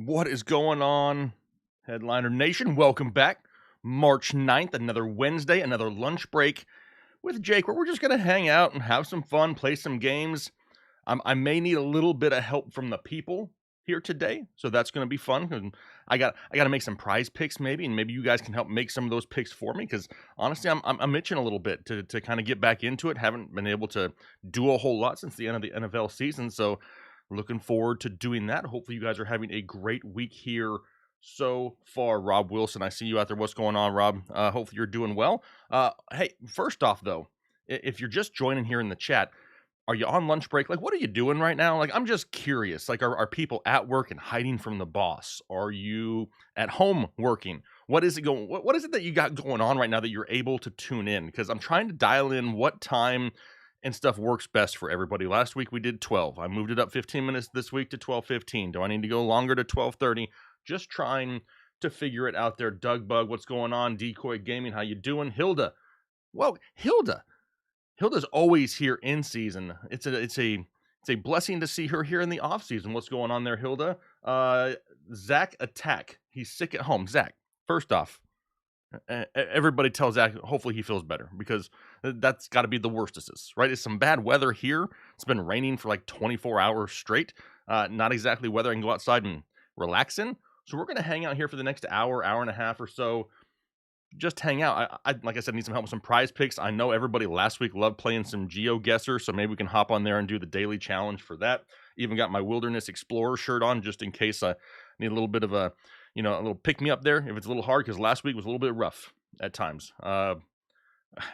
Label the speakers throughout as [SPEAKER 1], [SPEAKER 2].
[SPEAKER 1] What is going on, Headliner Nation? Welcome back. March 9th, another Wednesday, another lunch break with Jake, where we're just going to hang out and have some fun, play some games. I may need a little bit of help from the people here today, so that's going to be fun. And I got to make some prize picks maybe, and maybe you guys can help make some of those picks for me, because honestly, I'm itching a little bit to kind of get back into it. Haven't been able to do a whole lot since the end of the NFL season, so looking forward to doing that. Hopefully you guys are having a great week here so far. Rob Wilson, I see you out there. What's going on, Rob? Hopefully you're doing well. Hey, first off, though, if you're just joining here in the chat, are you on lunch break? Like, what are you doing right now? Like, I'm just curious. Like, are people at work and hiding from the boss? Are you at home working? What is it going? What is it that you got going on right now that you're able to tune in? Because I'm trying to dial in what time and stuff works best for everybody. Last week we did 12. I moved it up 15 minutes this week to 12:15. Do I need to go longer to 12:30? Just trying to figure it out there. Doug Bug, what's going on? Decoy Gaming, how you doing? Hilda. Well, Hilda's always here in season. It's a blessing to see her here in the off season. What's going on there, Hilda? Zach Attack. He's sick at home. Zach, first off, everybody tell Zach hopefully he feels better, because that's got to be the worst of this, right? It's some bad weather here. It's been raining for like 24 hours straight. Not exactly weather I can go outside and relax in. So we're going to hang out here for the next hour and a half or so. Just hang out. I like I said, need some help with some prize picks. I know everybody last week loved playing some Geo Guesser, so maybe we can hop on there and do the daily challenge for that. Even got my Wilderness Explorer shirt on just in case I need a little bit of a little pick me up there if it's a little hard, because last week was a little bit rough at times.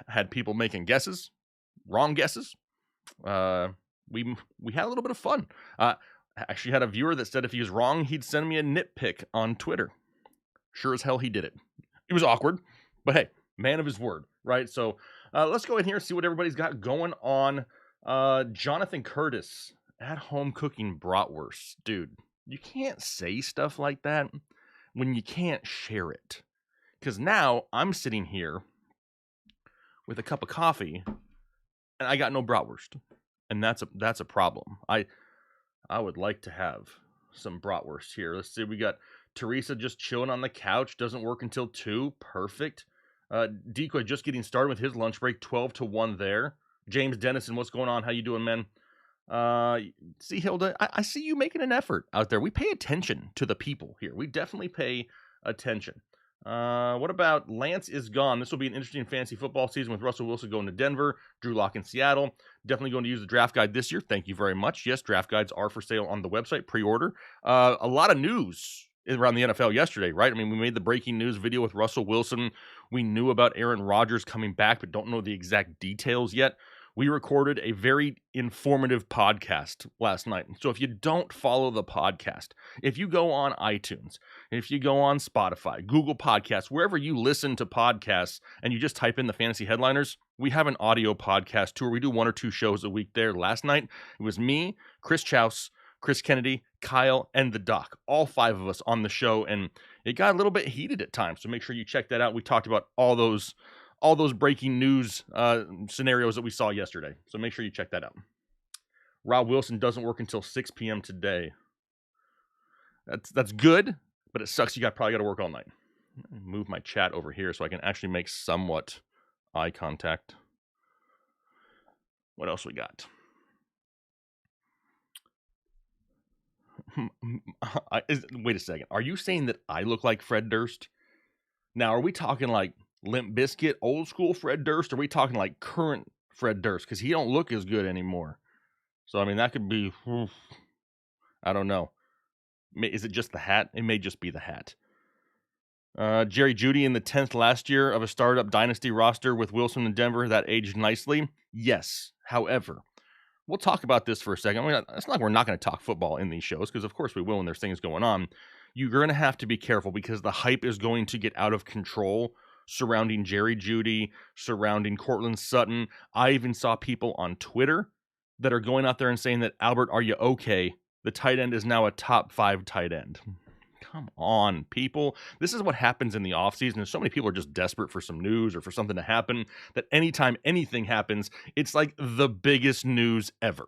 [SPEAKER 1] Had people making guesses, wrong guesses. We had a little bit of fun. Actually had a viewer that said if he was wrong, he'd send me a nitpick on Twitter. Sure as hell he did it. It was awkward, but hey, man of his word, right? So let's go in here and see what everybody's got going on. Jonathan Curtis, at home cooking bratwurst. Dude, you can't say stuff like that when you can't share it. Because now I'm sitting here with a cup of coffee and I got no bratwurst. And that's a problem. I would like to have some bratwurst here. Let's see, we got Teresa just chilling on the couch. Doesn't work until 2. Perfect. Decoy just getting started with his lunch break. 12-1 there. James Dennison, what's going on? How you doing, man? See, Hilda, I see you making an effort out there. We pay attention to the people here. We definitely pay attention. What about Lance is gone? This will be an interesting fantasy football season with Russell Wilson going to Denver, Drew Lock in Seattle. Definitely going to use the draft guide this year. Thank you very much. Yes, draft guides are for sale on the website. Pre-order. A lot of news around the NFL yesterday, right? I mean, we made the breaking news video with Russell Wilson. We knew about Aaron Rodgers coming back, but don't know the exact details yet. We recorded a very informative podcast last night. So if you don't follow the podcast, if you go on iTunes, if you go on Spotify, Google Podcasts, wherever you listen to podcasts, and you just type in the Fantasy Headliners, we have an audio podcast tour. We do 1 or 2 shows a week there. Last night, it was me, Chris Chouse, Chris Kennedy, Kyle, and the Doc, all 5 of us on the show, and it got a little bit heated at times, so make sure you check that out. We talked about all those breaking news scenarios that we saw yesterday, so make sure you check that out. Rob Wilson doesn't work until 6 p.m. today. That's good, but it sucks. Probably got to work all night. Move my chat over here so I can actually make somewhat eye contact. What else we got? Wait a second. Are you saying that I look like Fred Durst? Now, are we talking like Limp Bizkit, old school Fred Durst? Or are we talking like current Fred Durst? Because he don't look as good anymore. So, I mean, that could be, I don't know. Is it just the hat? It may just be the hat. Jerry Jeudy in the 10th last year of a startup dynasty roster with Wilson in Denver. That aged nicely. Yes. However, we'll talk about this for a second. I mean, it's not like we're not going to talk football in these shows, because of course we will when there's things going on. You're going to have to be careful, because the hype is going to get out of control surrounding Jerry Jeudy, surrounding Cortland Sutton. I even saw people on Twitter that are going out there and saying that, Albert, are you okay? The tight end is now a top 5 tight end. Come on, people. This is what happens in the offseason. And so many people are just desperate for some news or for something to happen, that anytime anything happens, it's like the biggest news ever.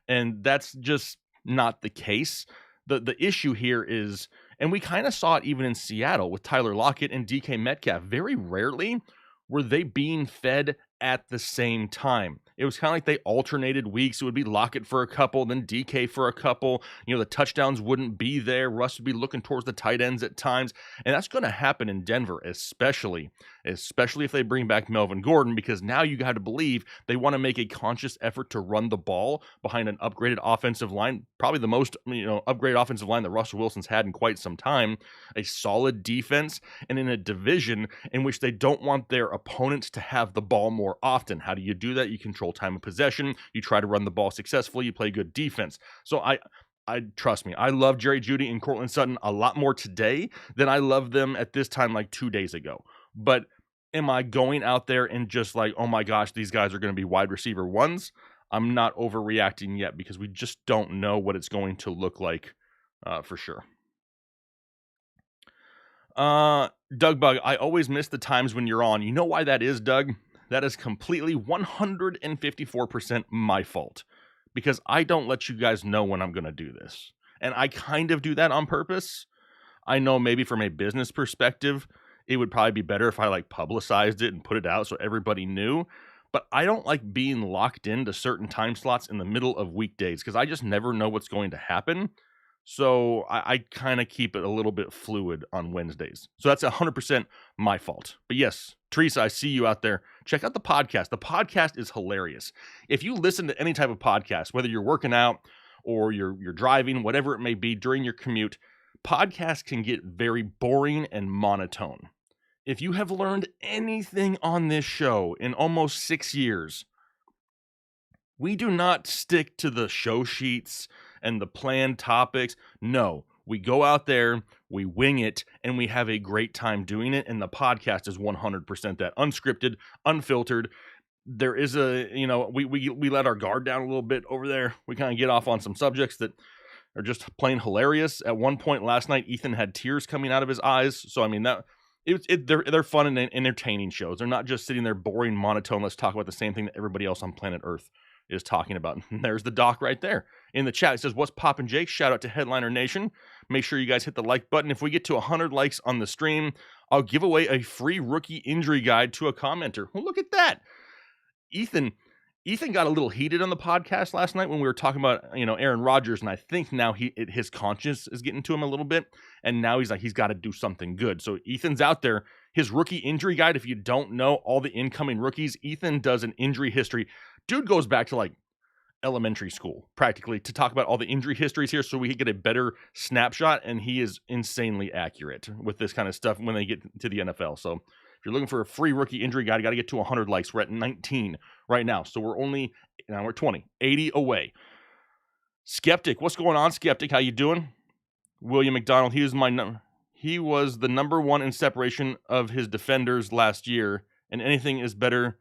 [SPEAKER 1] And that's just not the case. The issue here is And we kind of saw it even in Seattle with Tyler Locket and DK Metcalf. Very rarely were they being fed at the same time. It was kind of like they alternated weeks. It would be Locket for a couple, then DK for a couple. The touchdowns wouldn't be there. Russ would be looking towards the tight ends at times. And that's going to happen in Denver, especially if they bring back Melvin Gordon, because now you got to believe they want to make a conscious effort to run the ball behind an upgraded offensive line, probably the most upgraded offensive line that Russell Wilson's had in quite some time, a solid defense, and in a division in which they don't want their opponents to have the ball more often. How do you do that? You control time of possession. You try to run the ball successfully. You play good defense. So I trust me, I love Jerry Jeudy and Courtland Sutton a lot more today than I loved them at this time like 2 days ago. But am I going out there and just like, oh my gosh, these guys are going to be wide receiver ones? I'm not overreacting yet because we just don't know what it's going to look like for sure. Doug Bug, I always miss the times when you're on. You know why that is, Doug? That is completely 154% my fault, because I don't let you guys know when I'm going to do this. And I kind of do that on purpose. I know maybe from a business perspective, it would probably be better if I like publicized it and put it out so everybody knew. But I don't like being locked into certain time slots in the middle of weekdays because I just never know what's going to happen. So I kind of keep it a little bit fluid on Wednesdays. So that's 100% my fault. But yes, Teresa, I see you out there. Check out the podcast. The podcast is hilarious. If you listen to any type of podcast, whether you're working out or you're driving, whatever it may be during your commute, podcasts can get very boring and monotone. If you have learned anything on this show in almost 6 years, we do not stick to the show sheets and the planned topics. No, we go out there, we wing it, and we have a great time doing it. And the podcast is 100% that, unscripted, unfiltered. There is we let our guard down a little bit over there. We kind of get off on some subjects that are just plain hilarious. At one point last night, Ethan had tears coming out of his eyes. So, I mean, they're fun and entertaining shows. They're not just sitting there boring, monotone. Let's talk about the same thing that everybody else on planet Earth is talking about. And there's the doc right there in the chat. It says, what's poppin', Jake? Shout out to Headliner Nation. Make sure you guys hit the like button. If we get to 100 likes on the stream, I'll give away a free rookie injury guide to a commenter. Well, look at that. Ethan got a little heated on the podcast last night when we were talking about, Aaron Rodgers. And I think now his conscience is getting to him a little bit. And now he's like, he's got to do something good. So Ethan's out there. His rookie injury guide, if you don't know all the incoming rookies, Ethan does an injury history. Dude goes back to like elementary school practically to talk about all the injury histories here so we can get a better snapshot. And he is insanely accurate with this kind of stuff when they get to the NFL. So if you're looking for a free rookie injury guide, you got to get to 100 likes. We're at 19 right now. So we're 20, 80 away. Skeptic, what's going on, Skeptic? How you doing? William McDonald, he was the number one in separation of his defenders last year, and anything is better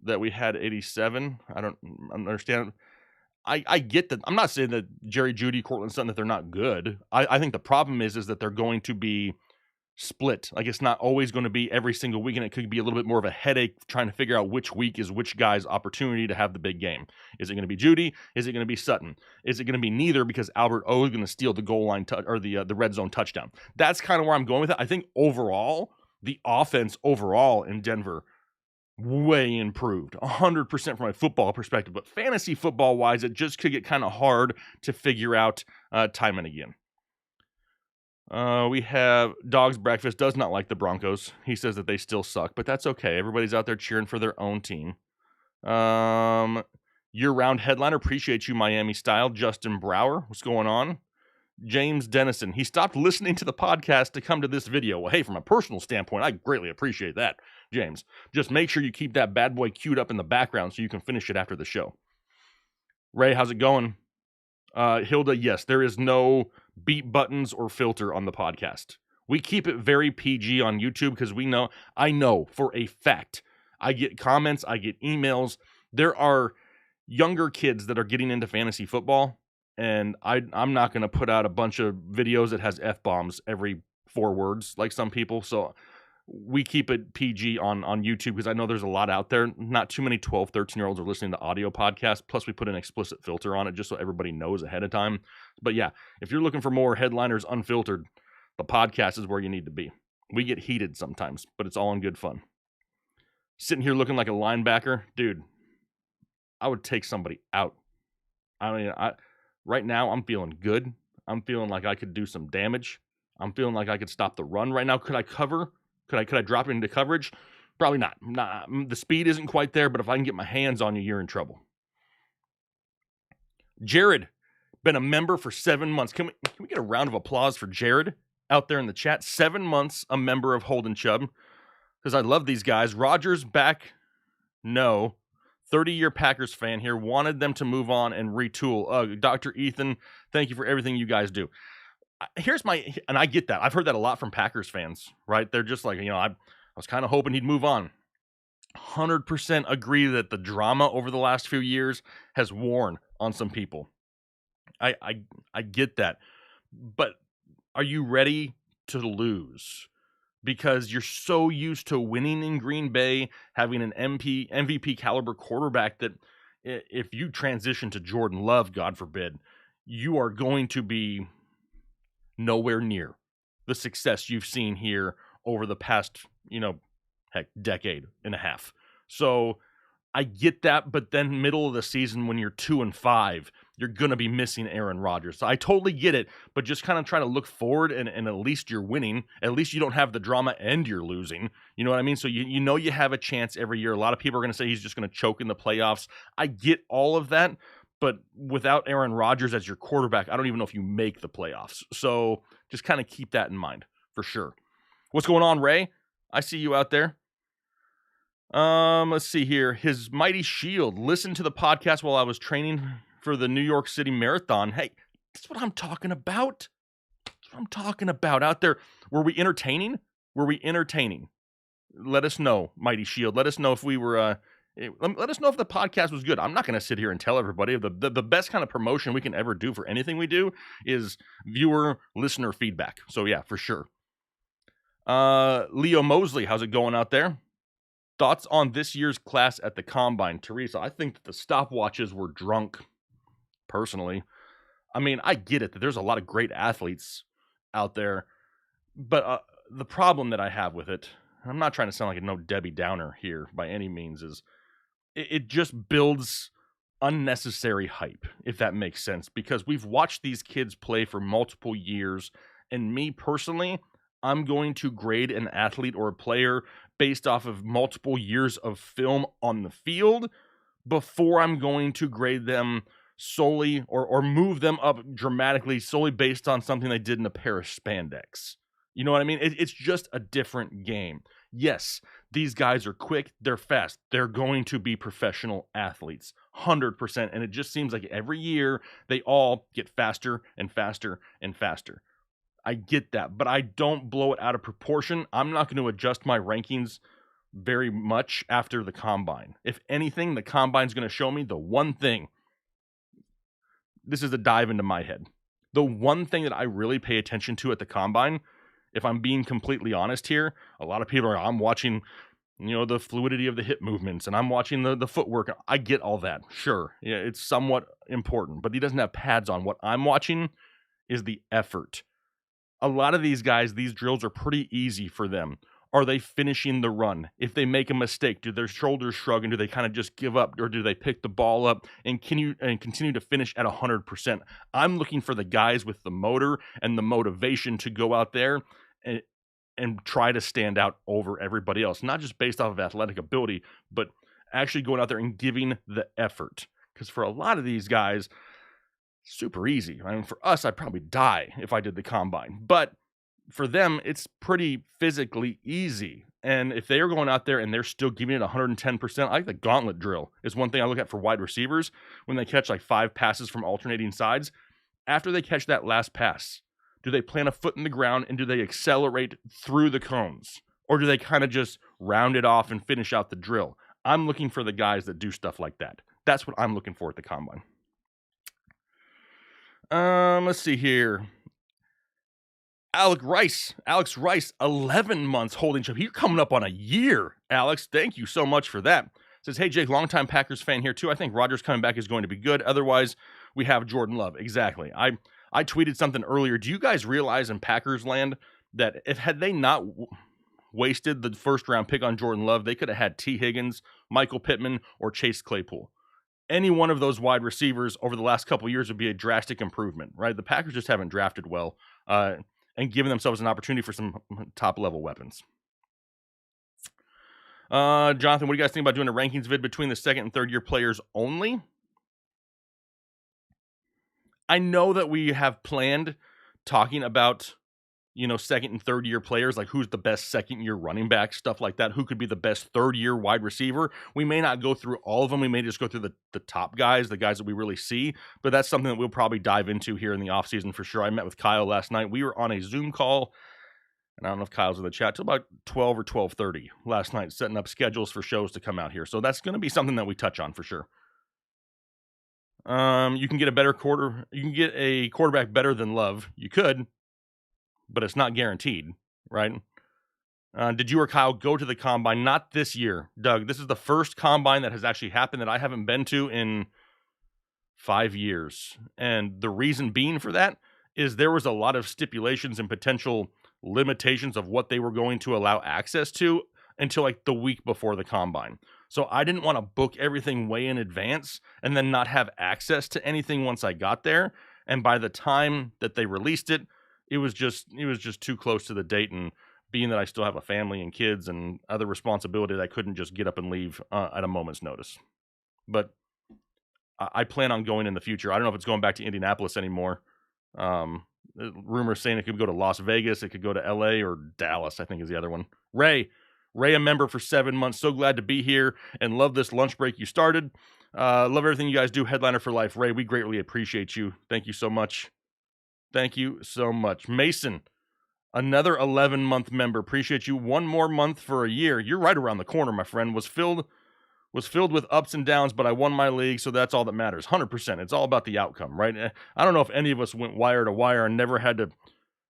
[SPEAKER 1] that we had 87. I don't understand. I get that. I'm not saying that Jerry Jeudy, Courtland Sutton, that they're not good. I think the problem is that they're going to be split. Like, it's not always going to be every single week, and it could be a little bit more of a headache trying to figure out which week is which guy's opportunity to have the big game. Is it going to be Jeudy? Is it going to be Sutton? Is it going to be neither because Albert O is going to steal the goal line or the red zone touchdown? That's kind of where I'm going with it. I think overall, the offense overall in Denver way improved, 100% from a football perspective. But fantasy football wise, it just could get kind of hard to figure out time and again. We have Dog's Breakfast does not like the Broncos. He says that they still suck, but that's okay. Everybody's out there cheering for their own team. Year-round headliner, appreciate you, Miami style. Justin Brower, what's going on? James Dennison, he stopped listening to the podcast to come to this video. Well, hey, from a personal standpoint, I greatly appreciate that, James. Just make sure you keep that bad boy queued up in the background so you can finish it after the show. Ray, how's it going? Hilda, yes, there is no beat buttons or filter on the podcast. We keep it very PG on YouTube because I know for a fact, I get comments, I get emails. There are younger kids that are getting into fantasy football, and I'm not going to put out a bunch of videos that has F-bombs every 4 words like some people. So we keep it PG on YouTube because I know there's a lot out there. Not too many 12, 13-year-olds are listening to audio podcasts. Plus, we put an explicit filter on it just so everybody knows ahead of time. But yeah, if you're looking for more headliners unfiltered, the podcast is where you need to be. We get heated sometimes, but it's all in good fun. Sitting here looking like a linebacker, dude, I would take somebody out. I mean, right now I'm feeling good. I'm feeling like I could do some damage. I'm feeling like I could stop the run right now. Could I cover? Could I drop it into coverage? Probably not. Nah, the speed isn't quite there, but if I can get my hands on you, you're in trouble. Jared, been a member for 7 months. Can we get a round of applause for Jared out there in the chat? 7 months, a member of Holden Chubb. Because I love these guys. Rogers back, no. 30-year Packers fan here. Wanted them to move on and retool. Dr. Ethan, thank you for everything you guys do. And I get that. I've heard that a lot from Packers fans, right? They're just like, I was kind of hoping he'd move on. 100% agree that the drama over the last few years has worn on some people. I get that. But are you ready to lose? Because you're so used to winning in Green Bay, having an MVP caliber quarterback that if you transition to Jordan Love, God forbid, you are going to be nowhere near the success you've seen here over the past, decade and a half. So I get that, but then middle of the season when you're 2-5, you're going to be missing Aaron Rodgers. So I totally get it, but just kind of try to look forward and at least you're winning. At least you don't have the drama and you're losing. You know what I mean? So you have a chance every year. A lot of people are going to say he's just going to choke in the playoffs. I get all of that, but without Aaron Rodgers as your quarterback, I don't even know if you make the playoffs. So just kind of keep that in mind for sure. What's going on, Ray? I see you out there. Let's see here. His Mighty Shield. Listen to the podcast while I was training for the New York City Marathon. Hey, that's what I'm talking about. That's what I'm talking about out there. Were we entertaining? Let us know, Mighty Shield. Let us know if we were, let us know if the podcast was good. I'm not going to sit here and tell everybody. The best kind of promotion we can ever do for anything we do is viewer, listener feedback. So yeah, for sure. Leo Mosley, how's it going out there? Thoughts on this year's class at the Combine? Teresa, I think that the stopwatches were drunk, personally. I mean, I get it that there's a lot of great athletes out there, but the problem that I have with it, and I'm not trying to sound like a no Debbie Downer here by any means, is it just builds unnecessary hype, if that makes sense, because we've watched these kids play for multiple years, and me personally, I'm going to grade an athlete or a player based off of multiple years of film on the field before I'm going to grade them solely or move them up dramatically solely based on something they did in a pair of spandex. You know what I mean? It's just a different game. Yes, these guys are quick. They're fast. They're going to be professional athletes, 100%. And it just seems like every year they all get faster and faster and faster. I get that, but I don't blow it out of proportion. I'm not going to adjust my rankings very much after the Combine. If anything, the Combine's going to show me the one thing. This is a dive into my head. The one thing that I really pay attention to at the Combine, if I'm being completely honest here, a lot of people I'm watching, the fluidity of the hip movements, and I'm watching the footwork. I get all that. Sure. Yeah, it's somewhat important, but he doesn't have pads on. What I'm watching is the effort. A lot of these guys, these drills are pretty easy for them. Are they finishing the run? If they make a mistake, do their shoulders shrug and do they kind of just give up, or do they pick the ball up and continue to finish at 100%? I'm looking for the guys with the motor and the motivation to go out there and try to stand out over everybody else, not just based off of athletic ability, but actually going out there and giving the effort. Because for a lot of these guys, super easy. I mean, for us, I'd probably die if I did the Combine. But for them, it's pretty physically easy. And if they are going out there and they're still giving it 110%, I like the gauntlet drill. Is one thing I look at for wide receivers when they catch like 5 passes from alternating sides. After they catch that last pass, do they plant a foot in the ground and do they accelerate through the cones? Or do they kind of just round it off and finish out the drill? I'm looking for the guys that do stuff like that. That's what I'm looking for at the Combine. Let's see here. Alex Rice, 11 months holding Chubb. You're coming up on a year, Alex. Thank you so much for that. Says, hey, Jake, longtime Packers fan here, too. I think Rodgers coming back is going to be good. Otherwise, we have Jordan Love. Exactly. I tweeted something earlier. Do you guys realize in Packers land that had they not wasted the first-round pick on Jordan Love, they could have had T. Higgins, Michael Pittman, or Chase Claypool? Any one of those wide receivers over the last couple of years would be a drastic improvement, right? The Packers just haven't drafted well and given themselves an opportunity for some top-level weapons. Jonathan, what do you guys think about doing a rankings vid between the second and third-year players only? I know that we have planned talking about, second and third year players, like who's the best second year running back, stuff like that, who could be the best third year wide receiver. We may not go through all of them. We may just go through the top guys, the guys that we really see, but that's something that we'll probably dive into here in the offseason for sure. I met with Kyle last night. We were on a Zoom call, and I don't know if Kyle's in the chat, till about 12 or 12:30 last night, setting up schedules for shows to come out here. So that's going to be something that we touch on for sure. You can get a quarterback better than Love. You could, but it's not guaranteed, right? Did you or Kyle go to the combine? Not this year, Doug. This is the first combine that has actually happened that I haven't been to in 5 years. And the reason being for that is there was a lot of stipulations and potential limitations of what they were going to allow access to until like the week before the combine. So I didn't want to book everything way in advance and then not have access to anything once I got there. And by the time that they released it, it was just too close to the date. And being that I still have a family and kids and other responsibilities, I couldn't just get up and leave at a moment's notice. But I plan on going in the future. I don't know if it's going back to Indianapolis anymore. Rumors saying it could go to Las Vegas, it could go to LA or Dallas, I think is the other one. Ray, a member for 7 months. So glad to be here and love this lunch break you started. Love everything you guys do. Headliner for life. Ray, we greatly appreciate you. Thank you so much. Thank you so much. Mason, another 11-month member. Appreciate you. One more month for a year. You're right around the corner, my friend. Was filled with ups and downs, but I won my league, so that's all that matters. 100%. It's all about the outcome, right? I don't know if any of us went wire to wire and never had to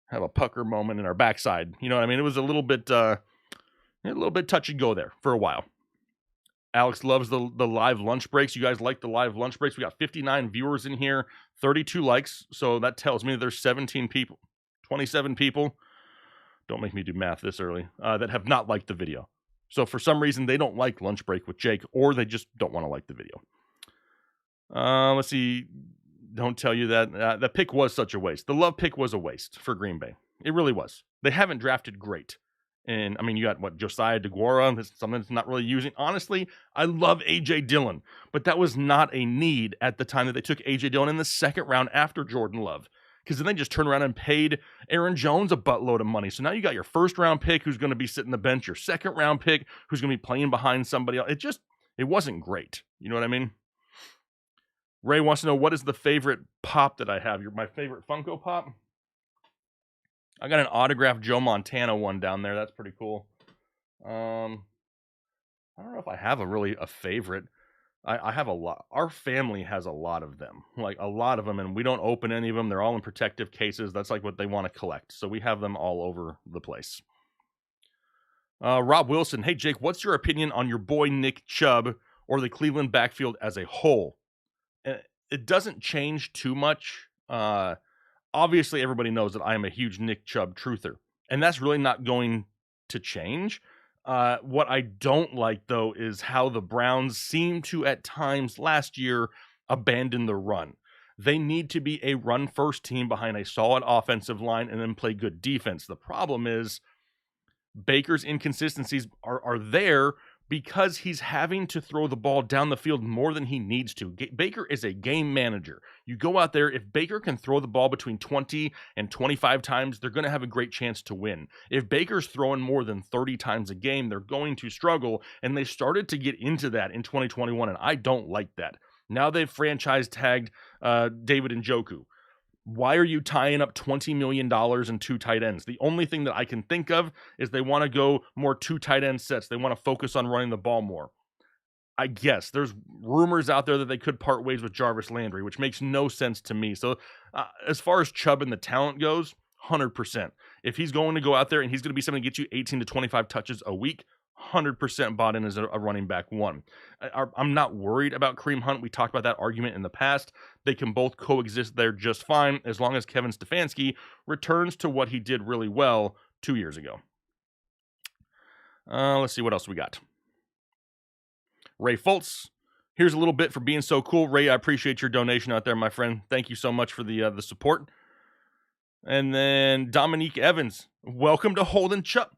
[SPEAKER 1] have a pucker moment in our backside. You know what I mean? It was a little bit touch and go there for a while. Alex loves the live lunch breaks. You guys like the live lunch breaks? We got 59 viewers in here, 32 likes. So that tells me there's 27 people, don't make me do math this early, that have not liked the video. So for some reason, they don't like lunch break with Jake, or they just don't want to like the video. Let's see. Don't tell you that. The pick was such a waste. The Love pick was a waste for Green Bay. It really was. They haven't drafted great. And, I mean, you got, Josiah DeGuara, that's something that's not really using. Honestly, I love A.J. Dillon, but that was not a need at the time that they took A.J. Dillon in the second round after Jordan Love. Because then they just turned around and paid Aaron Jones a buttload of money. So now you got your first-round pick who's going to be sitting the bench, your second-round pick who's going to be playing behind somebody else. It wasn't great. You know what I mean? Ray wants to know, what is the favorite pop that I have? My favorite Funko Pop? I got an autographed Joe Montana one down there. That's pretty cool. I don't know if I have a favorite. I have a lot. Our family has a lot of them, like a lot of them, and we don't open any of them. They're all in protective cases. That's like what they want to collect. So we have them all over the place. Rob Wilson, hey Jake, what's your opinion on your boy Nick Chubb or the Cleveland backfield as a whole? It doesn't change too much. Obviously, everybody knows that I am a huge Nick Chubb truther, and that's really not going to change. What I don't like, though, is how the Browns seem to, at times last year, abandon the run. They need to be a run-first team behind a solid offensive line and then play good defense. The problem is Baker's inconsistencies are there because he's having to throw the ball down the field more than he needs to. Baker is a game manager. You go out there, if Baker can throw the ball between 20 and 25 times, they're going to have a great chance to win. If Baker's throwing more than 30 times a game, they're going to struggle, and they started to get into that in 2021, and I don't like that. Now they've franchise tagged David Njoku. Why are you tying up $20 million in 2 tight ends? The only thing that I can think of is they want to go more 2 tight end sets. They want to focus on running the ball more. I guess there's rumors out there that they could part ways with Jarvis Landry, which makes no sense to me. So as far as Chubb and the talent goes, 100%. If he's going to go out there and he's going to be somebody to get you 18 to 25 touches a week, 100% bought in as a running back one. I'm not worried about Kareem Hunt. We talked about that argument in the past. They can both coexist there just fine as long as Kevin Stefanski returns to what he did really well 2 years ago. Let's see what else we got. Ray Fultz, here's a little bit for being so cool. Ray, I appreciate your donation out there, my friend. Thank you so much for the support. And then Dominique Evans, welcome to Holden Chubb.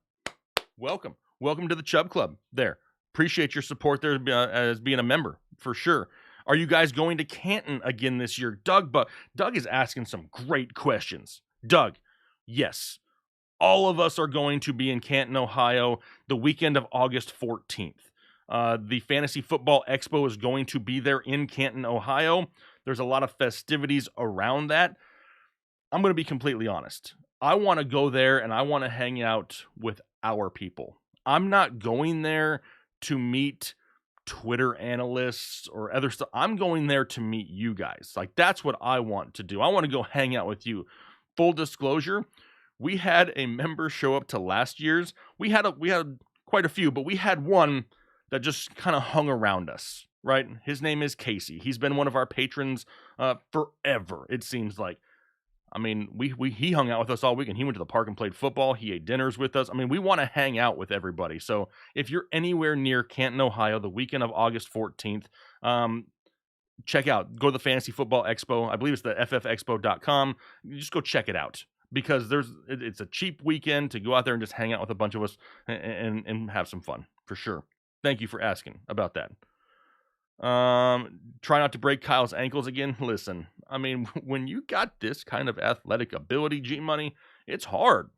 [SPEAKER 1] Welcome to the Chubb Club there. Appreciate your support there as being a member, for sure. Are you guys going to Canton again this year? Doug is asking some great questions. Doug, yes. All of us are going to be in Canton, Ohio, the weekend of August 14th. The Fantasy Football Expo is going to be there in Canton, Ohio. There's a lot of festivities around that. I'm going to be completely honest. I want to go there and I want to hang out with our people. I'm not going there to meet Twitter analysts or other stuff. I'm going there to meet you guys. Like, that's what I want to do. I want to go hang out with you. Full disclosure, we had a member show up to last year's. We had quite a few, but we had one that just kind of hung around us, right? His name is Casey. He's been one of our patrons forever, it seems like. I mean, he hung out with us all weekend. He went to the park and played football. He ate dinners with us. I mean, we want to hang out with everybody. So if you're anywhere near Canton, Ohio, the weekend of August 14th, check out. Go to the Fantasy Football Expo. I believe it's the ffexpo.com. Just go check it out because it's a cheap weekend to go out there and just hang out with a bunch of us and have some fun, for sure. Thank you for asking about that. Try not to break Kyle's ankles again. Listen, I mean, when you got this kind of athletic ability, G-Money, it's hard.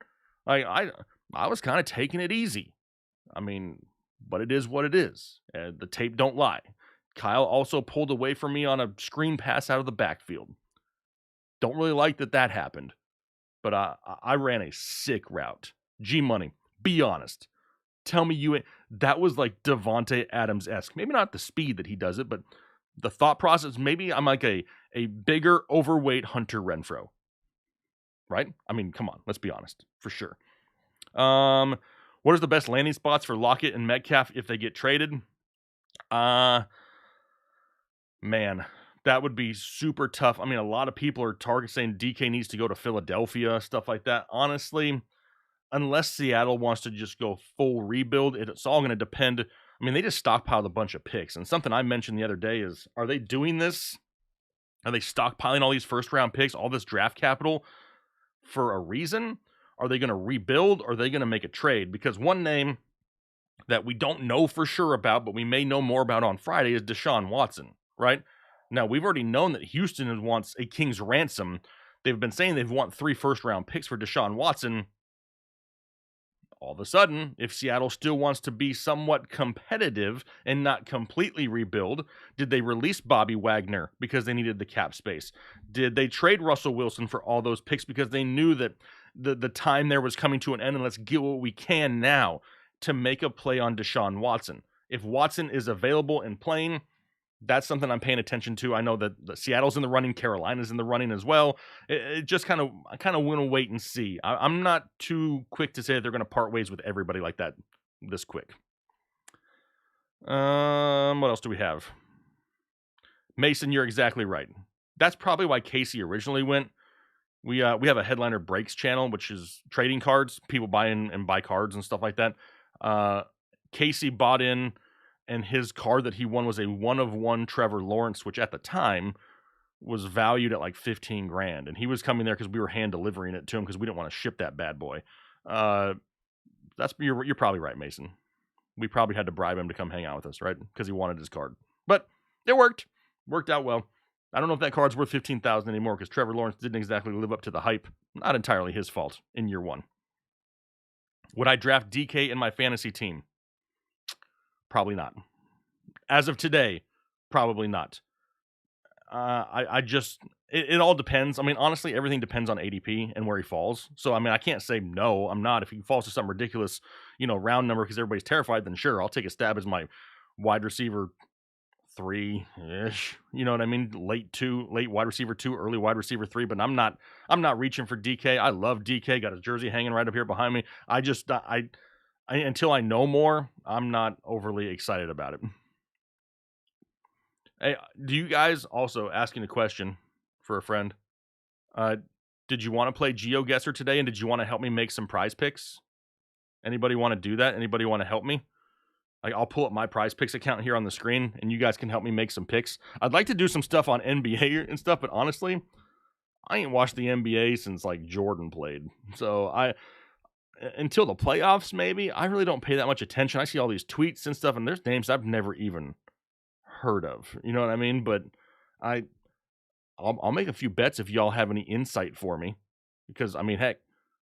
[SPEAKER 1] I was kind of taking it easy. I mean, but it is what it is. The tape don't lie. Kyle also pulled away from me on a screen pass out of the backfield. Don't really like that happened. But I ran a sick route. G-Money, be honest. Tell me that was like Devontae Adams-esque. Maybe not the speed that he does it, but the thought process, maybe I'm like a bigger, overweight Hunter Renfrow. Right? I mean, come on, let's be honest, for sure. What is the best landing spots for Locket and Metcalf if they get traded? Man, that would be super tough. I mean, a lot of people are saying DK needs to go to Philadelphia, stuff like that. Honestly, unless Seattle wants to just go full rebuild, it's all going to depend. I mean, they just stockpiled a bunch of picks. And something I mentioned the other day is, are they doing this? Are they stockpiling all these first-round picks, all this draft capital for a reason? Are they going to rebuild or are they going to make a trade? Because one name that we don't know for sure about, but we may know more about on Friday, is Deshaun Watson, right? Now, we've already known that Houston wants a king's ransom. They've been saying they want 3 first-round picks for Deshaun Watson. All of a sudden, if Seattle still wants to be somewhat competitive and not completely rebuild, did they release Bobby Wagner because they needed the cap space? Did they trade Russell Wilson for all those picks because they knew that the time there was coming to an end and let's get what we can now to make a play on Deshaun Watson? If Watson is available and playing, that's something I'm paying attention to. I know that Seattle's in the running, Carolina's in the running as well. I kind of want to wait and see. I'm not too quick to say that they're going to part ways with everybody like that this quick. What else do we have? Mason, you're exactly right. That's probably why Casey originally went. We have a Headliner Breaks channel, which is trading cards. People buy in and buy cards and stuff like that. Casey bought in, and his card that he won was a 1-of-1 Trevor Lawrence, which at the time was valued at like $15,000. And he was coming there because we were hand delivering it to him because we didn't want to ship that bad boy. You're probably right, Mason. We probably had to bribe him to come hang out with us, right? Because he wanted his card. But it worked. Worked out well. I don't know if that card's worth $15,000 anymore because Trevor Lawrence didn't exactly live up to the hype. Not entirely his fault in year 1. Would I draft DK in my fantasy team? Probably not. As of today, probably not. It all depends. I mean, honestly, everything depends on ADP and where he falls. So, I mean, I can't say no, I'm not. If he falls to some ridiculous, round number because everybody's terrified, then sure, I'll take a stab as my wide receiver 3-ish. You know what I mean? Late wide receiver 2, early wide receiver 3, but I'm not reaching for DK. I love DK. Got his jersey hanging right up here behind me. I until I know more, I'm not overly excited about it. Hey, do you guys, also asking a question for a friend, did you want to play Geo Guesser today, and did you want to help me make some prize picks? Anybody want to do that? Anybody want to help me? Like, I'll pull up my prize picks account here on the screen, and you guys can help me make some picks. I'd like to do some stuff on NBA and stuff, but honestly, I ain't watched the NBA since, like, Jordan played. So until the playoffs, maybe, I really don't pay that much attention. I see all these tweets and stuff, and there's names I've never even heard of. You know what I mean? But I'll make a few bets if y'all have any insight for me. Because, I mean, heck,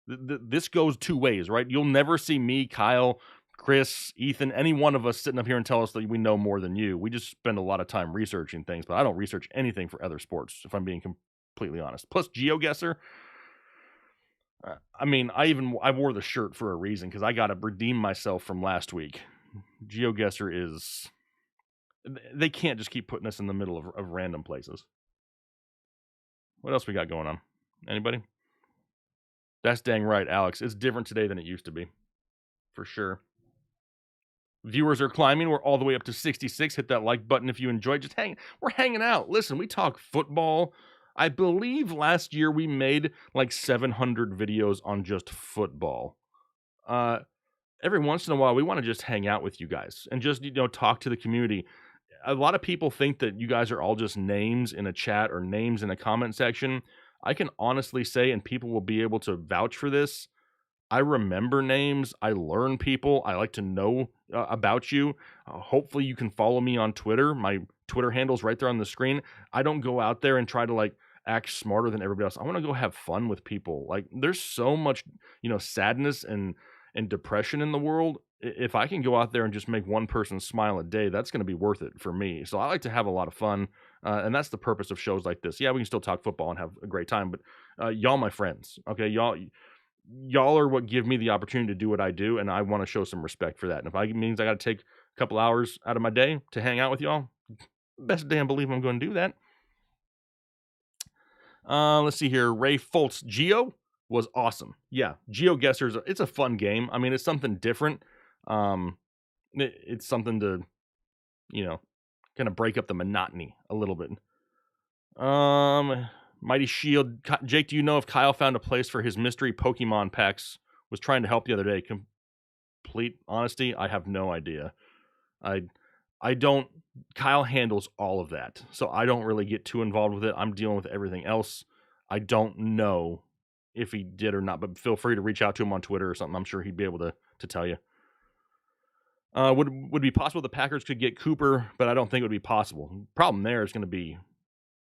[SPEAKER 1] this goes two ways, right? You'll never see me, Kyle, Chris, Ethan, any one of us sitting up here and tell us that we know more than you. We just spend a lot of time researching things, but I don't research anything for other sports, if I'm being completely honest. Plus, Geo Guesser, I mean, I wore the shirt for a reason, because I got to redeem myself from last week. Geo Guesser is... They can't just keep putting us in the middle of random places. What else we got going on? Anybody? That's dang right, Alex. It's different today than it used to be. For sure. Viewers are climbing. We're all the way up to 66. Hit that like button if you enjoyed. We're hanging out. Listen, we talk football. I believe last year we made like 700 videos on just football. Every once in a while, we want to just hang out with you guys and just, talk to the community. A lot of people think that you guys are all just names in a chat or names in a comment section. I can honestly say, and people will be able to vouch for this, I remember names. I learn people. I like to know about you. Hopefully you can follow me on Twitter. My Twitter handle's right there on the screen. I don't go out there and try to like act smarter than everybody else. I want to go have fun with people. Like, there's so much, sadness and depression in the world. If I can go out there and just make one person smile a day, that's going to be worth it for me. So I like to have a lot of fun. And that's the purpose of shows like this. Yeah, we can still talk football and have a great time, but y'all my friends, okay? Y'all are what give me the opportunity to do what I do, and I want to show some respect for that. And if it means I got to take a couple hours out of my day to hang out with y'all, best damn believe I'm going to do that. Let's see here. Ray Foltz. Geo was awesome. Yeah, Geo Guesser, it's a fun game. I mean, it's something different. It's something to, kind of break up the monotony a little bit. Mighty Shield. Jake, do you know if Kyle found a place for his mystery Pokemon packs? Was trying to help the other day. Complete honesty, I have no idea. I don't... Kyle handles all of that, so I don't really get too involved with it. I'm dealing with everything else. I don't know if he did or not, but feel free to reach out to him on Twitter or something. I'm sure he'd be able to tell you. Would it be possible the Packers could get Cooper, but I don't think it would be possible. Problem there is going to be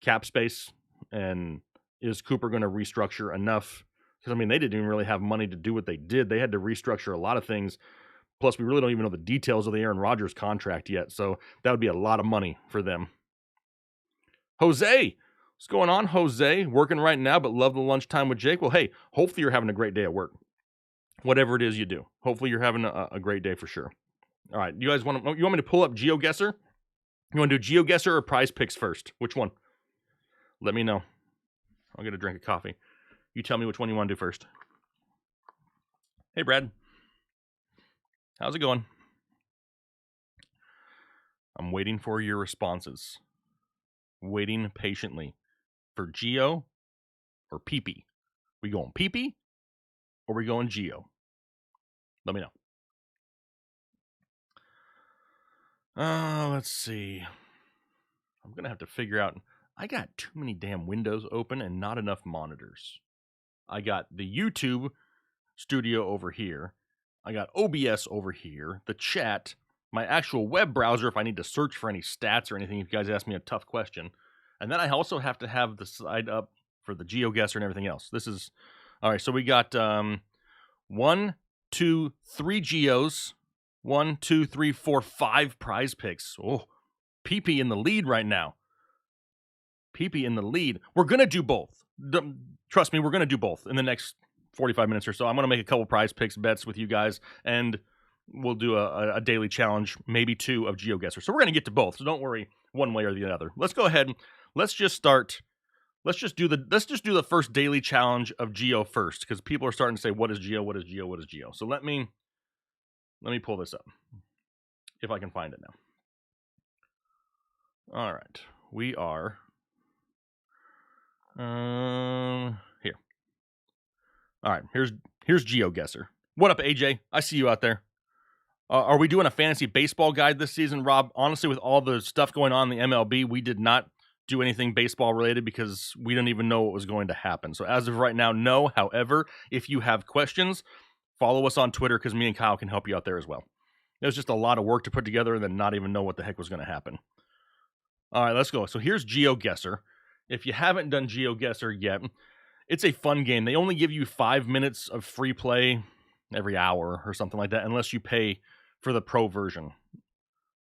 [SPEAKER 1] cap space, and is Cooper going to restructure enough? Because, I mean, they didn't even really have money to do what they did. They had to restructure a lot of things. Plus, we really don't even know the details of the Aaron Rodgers contract yet, so that would be a lot of money for them. Jose! What's going on, Jose? Working right now, but love the lunchtime with Jake. Well, hey, hopefully you're having a great day at work. Whatever it is you do. Hopefully you're having a great day for sure. All right, you guys want me to pull up Geo Guesser? You want to do Geo Guesser or Prize Picks first? Which one? Let me know. I'll get a drink of coffee. You tell me which one you want to do first. Hey, Brad. How's it going? I'm waiting for your responses. Waiting patiently for Geo or Pee-Pee. We going Pee-Pee or we going Geo? Let me know. Let's see. I'm going to have to figure out. I got too many damn windows open and not enough monitors. I got the YouTube studio over here. I got OBS over here. The chat. My actual web browser if I need to search for any stats or anything if you guys ask me a tough question. And then I also have to have the side up for the Geo Guesser and everything else. This is... All right, so we got 1, 2, 3 Geos. 1, 2, 3, 4, 5 prize picks. Oh, Pee-Pee in the lead right now. Pee-Pee in the lead. We're going to do both. Trust me, we're going to do both in the next 45 minutes or so. I'm going to make a couple prize picks bets with you guys. And we'll do a daily challenge, maybe 2 of Geo Guesser. So we're going to get to both. So don't worry one way or the other. Let's go ahead. Let's just do the first daily challenge of Geo first, because people are starting to say, what is Geo? What is Geo? What is Geo? So let me pull this up if I can find it now. All right. We are here. All right, here's Geo Guesser. What up, AJ? I see you out there. Are we doing a fantasy baseball guide this season, Rob? Honestly, with all the stuff going on in the MLB, we did not do anything baseball related because we didn't even know what was going to happen. So as of right now, no. However, if you have questions, follow us on Twitter because me and Kyle can help you out there as well. It was just a lot of work to put together and then not even know what the heck was going to happen. All right, let's go. So here's Geo Guesser. If you haven't done Geo Guesser yet, it's a fun game. They only give you 5 minutes of free play every hour or something like that, unless you pay for the pro version.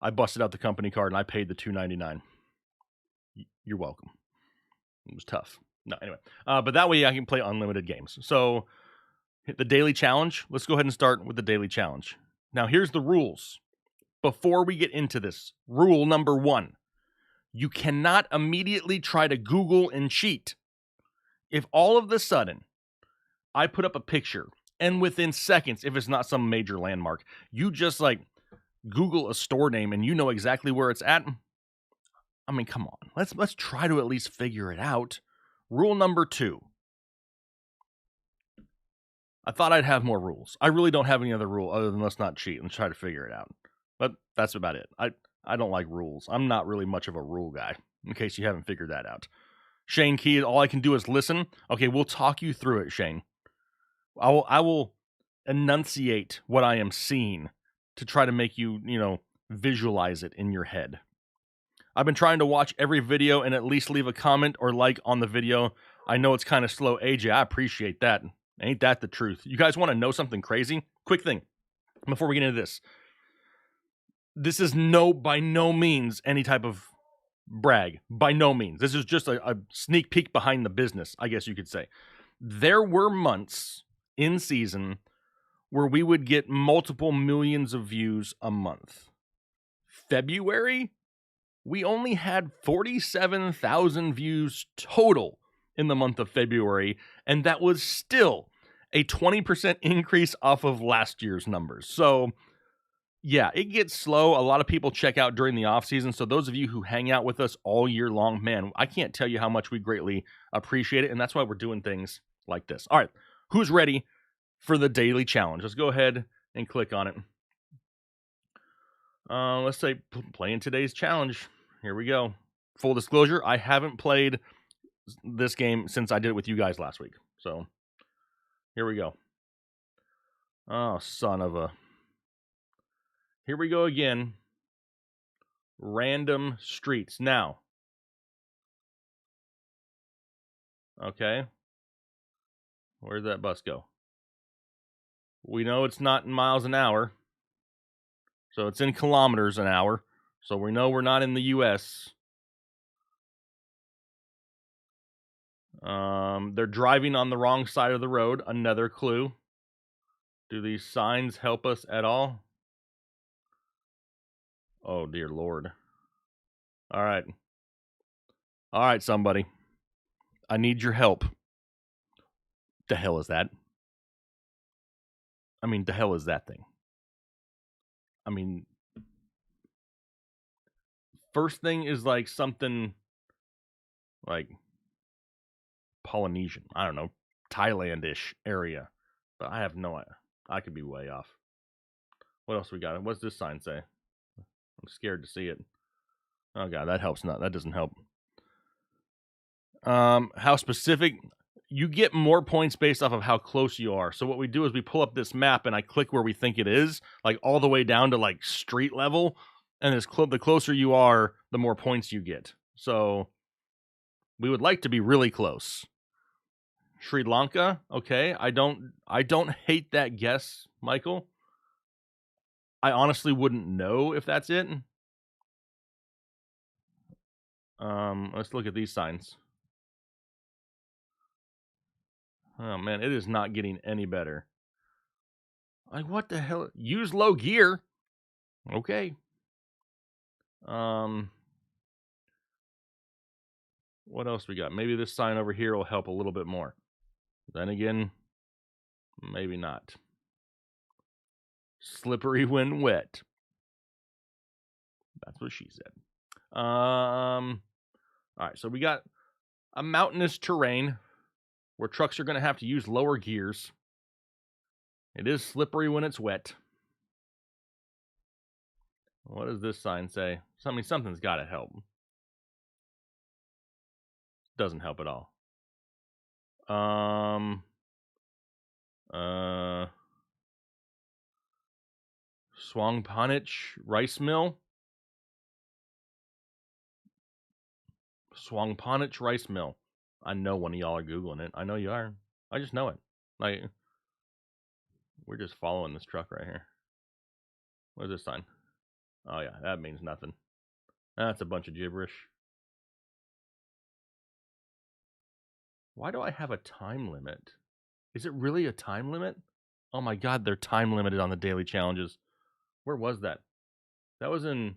[SPEAKER 1] I busted out the company card and I paid the $2.99. You're welcome. It was tough. No, anyway. But that way I can play unlimited games. So hit the daily challenge. Let's go ahead and start with the daily challenge. Now here's the rules. Before we get into this, rule number 1. You cannot immediately try to Google and cheat. If all of a sudden I put up a picture and within seconds, if it's not some major landmark, you just like Google a store name and you know exactly where it's at. I mean, come on. Let's try to at least figure it out. Rule number 2. I thought I'd have more rules. I really don't have any other rule other than let's not cheat and try to figure it out. But that's about it. I don't like rules. I'm not really much of a rule guy, in case you haven't figured that out. Shane Key, all I can do is listen. Okay, we'll talk you through it, Shane. I will enunciate what I am seeing to try to make you, visualize it in your head. I've been trying to watch every video and at least leave a comment or like on the video. I know it's kind of slow. AJ, I appreciate that. Ain't that the truth? You guys want to know something crazy? Quick thing before we get into this. This is by no means any type of brag. By no means. This is just a sneak peek behind the business, I guess you could say. There were months in season where we would get multiple millions of views a month. February, we only had 47,000 views total in the month of February, and that was still a 20% increase off of last year's numbers. So, yeah, it gets slow. A lot of people check out during the off season. So those of you who hang out with us all year long, man, I can't tell you how much we greatly appreciate it, and that's why we're doing things like this. All right, who's ready for the daily challenge? Let's go ahead and click on it. Let's say playing today's challenge. Here we go. Full disclosure, I haven't played this game since I did it with you guys last week. So here we go. Oh, son of a... Here we go again. Random streets. Now. Okay. Where'd that bus go? We know it's not in miles an hour. So it's in kilometers an hour. So we know we're not in the U.S. They're driving on the wrong side of the road. Another clue. Do these signs help us at all? Oh, dear Lord. All right. All right, somebody. I need your help. The hell is that? I mean, the hell is that thing? I mean, first thing is like something like Polynesian. I don't know. Thailand-ish area. But I have no idea. I could be way off. What else we got? What's this sign say? I'm scared to see it. Oh, God, that helps not. That doesn't help. How specific? You get more points based off of how close you are. So what we do is we pull up this map and I click where we think it is, like all the way down to like street level. And the closer you are, the more points you get. So we would like to be really close. Sri Lanka, okay. I don't hate that guess, Michael. I honestly wouldn't know if that's it. Let's look at these signs. Oh man, it is not getting any better. Like, what the hell? Use low gear. Okay. What else we got? Maybe this sign over here will help a little bit more. Then again, maybe not. Slippery when wet. That's what she said. All right, so we got a mountainous terrain where trucks are going to have to use lower gears. It is slippery when it's wet. What does this sign say? I mean, something's got to help. Doesn't help at all. Swangpanich rice mill. Swangpanich rice mill. I know one of y'all are Googling it. I know you are. I just know it. Like, we're just following this truck right here. What is this sign? Oh, yeah, that means nothing. That's a bunch of gibberish. Why do I have a time limit? Is it really a time limit? Oh my God, they're time limited on the daily challenges. Where was that? That was in...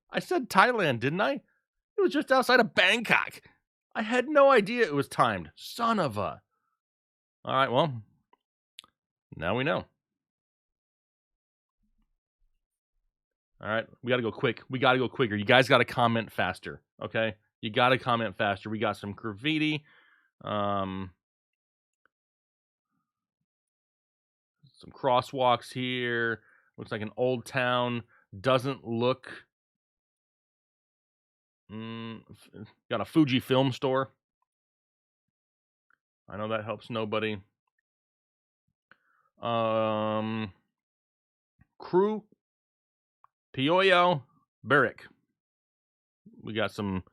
[SPEAKER 1] I said Thailand, didn't I? It was just outside of Bangkok. I had no idea it was timed. Son of a... All right, well, now we know. All right, we got to go quick. We got to go quicker. You guys got to comment faster, okay? You got to comment faster. We got some graffiti. Some crosswalks here. Looks like an old town. Doesn't look... got a Fuji film store. I know that helps nobody. Crew. Pioyo. Barrick. We got some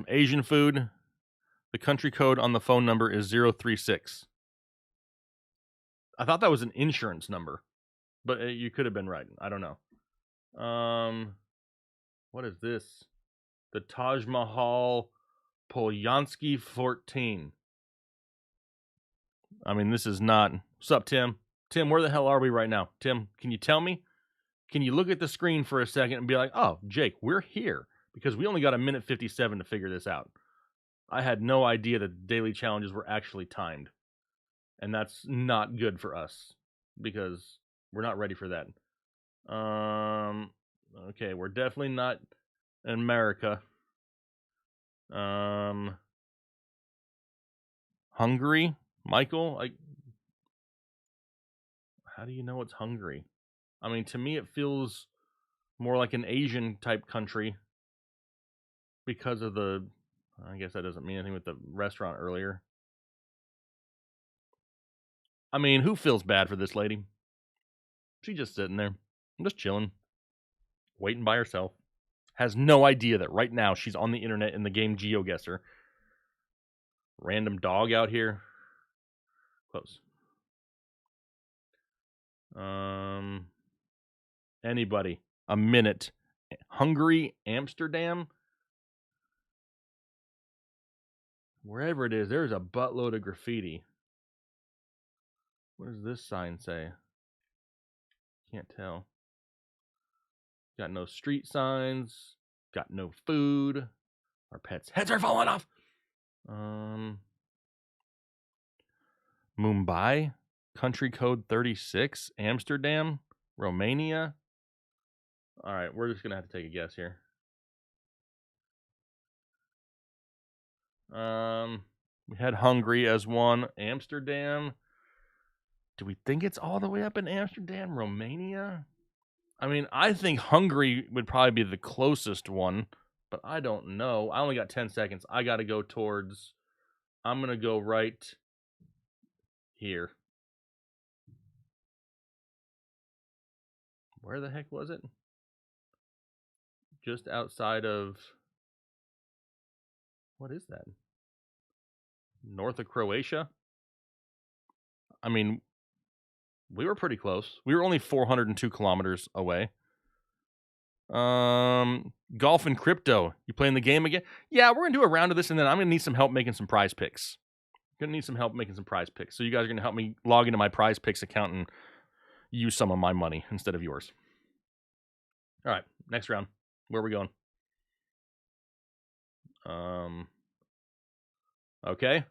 [SPEAKER 1] Asian food. The country code on the phone number is 036. I thought that was an insurance number, but you could have been right. I don't know. What is this? The Taj Mahal Polyansky 14. I mean, this is not... What's up, Tim? Tim, where the hell are we right now? Tim, can you tell me? Can you look at the screen for a second and be like, oh, Jake, we're here? Because we only got a minute 57 to figure this out. I had no idea that daily challenges were actually timed. And that's not good for us. Because we're not ready for that. Okay, we're definitely not in America. Hungary? Michael? How do you know it's Hungary? I mean, to me, it feels more like an Asian type country because of the... I guess that doesn't mean anything with the restaurant earlier. I mean, who feels bad for this lady? She's just sitting there, just chilling, waiting by herself. Has no idea that right now she's on the internet in the game Geo Guesser. Random dog out here. Close. Anybody? A minute. Hungary, Amsterdam? Wherever it is, there's a buttload of graffiti. What does this sign say? Can't tell. Got no street signs. Got no food. Our pets' heads are falling off. Mumbai, country code 36, Amsterdam, Romania. All right, we're just gonna have to take a guess here. We had Hungary as one. Amsterdam. Do we think it's all the way up in Amsterdam? Romania? I mean, I think Hungary would probably be the closest one, but I don't know. I only got 10 seconds. I got to go towards... I'm going to go right here. Where the heck was it? Just outside of... What is that? North of Croatia? I mean, we were pretty close. We were only 402 kilometers away. Golf and crypto. You playing the game again? Yeah, we're going to do a round of this, and then I'm going to need some help making some prize picks. Going to need some help making some prize picks. So you guys are going to help me log into my prize picks account and use some of my money instead of yours. All right, next round. Where are we going? Okay.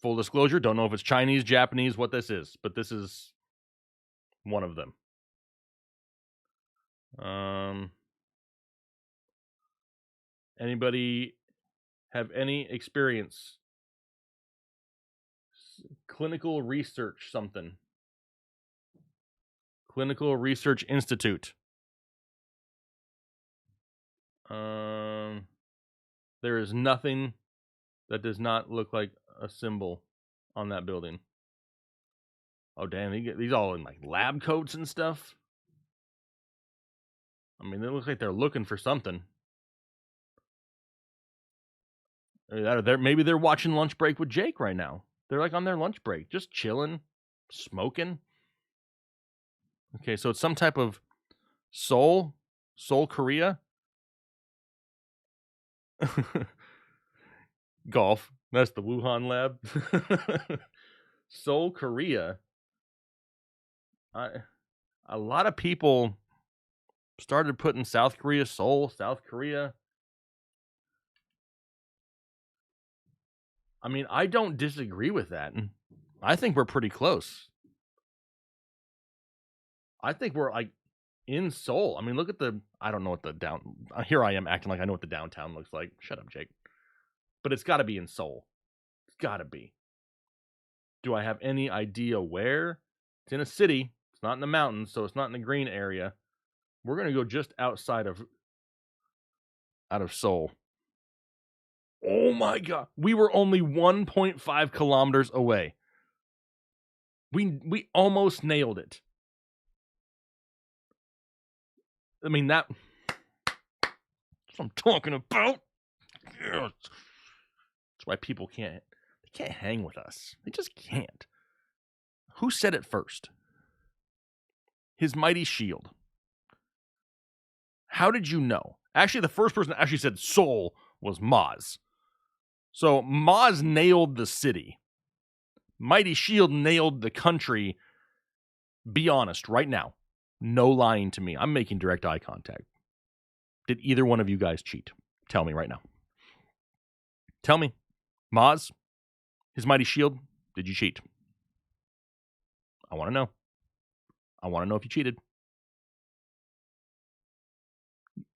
[SPEAKER 1] Full disclosure, don't know if it's Chinese, Japanese, what this is, but this is one of them. Anybody have any experience? Clinical research something. Clinical Research Institute. There is nothing that does not look like a symbol on that building. Oh, damn. These all in like lab coats and stuff. I mean, they look like they're looking for something. Maybe they're watching Lunch Break with Jake right now. They're like on their lunch break, just chilling, smoking. Okay, so it's some type of Seoul Korea. Golf. That's the Wuhan lab. Seoul, Korea. A lot of people started putting South Korea, Seoul, South Korea. I mean, I don't disagree with that. I think we're pretty close. I think we're like in Seoul. I mean, look at I don't know what here I am acting like I know what the downtown looks like. Shut up, Jake. But it's got to be in Seoul. It's got to be. Do I have any idea where? It's in a city. It's not in the mountains, so it's not in the green area. We're going to go just outside of Seoul. Oh my God. We were only 1.5 kilometers away. We almost nailed it. I mean, that's what I'm talking about. Yes. That's why people can't hang with us. They just can't. Who said it first? His mighty shield. How did you know? Actually, the first person that actually said Seoul was Maz. So Maz nailed the city. Mighty Shield nailed the country. Be honest right now. No lying to me. I'm making direct eye contact. Did either one of you guys cheat? Tell me right now. Tell me. Maz, his Mighty Shield, did you cheat? I want to know. I want to know if you cheated.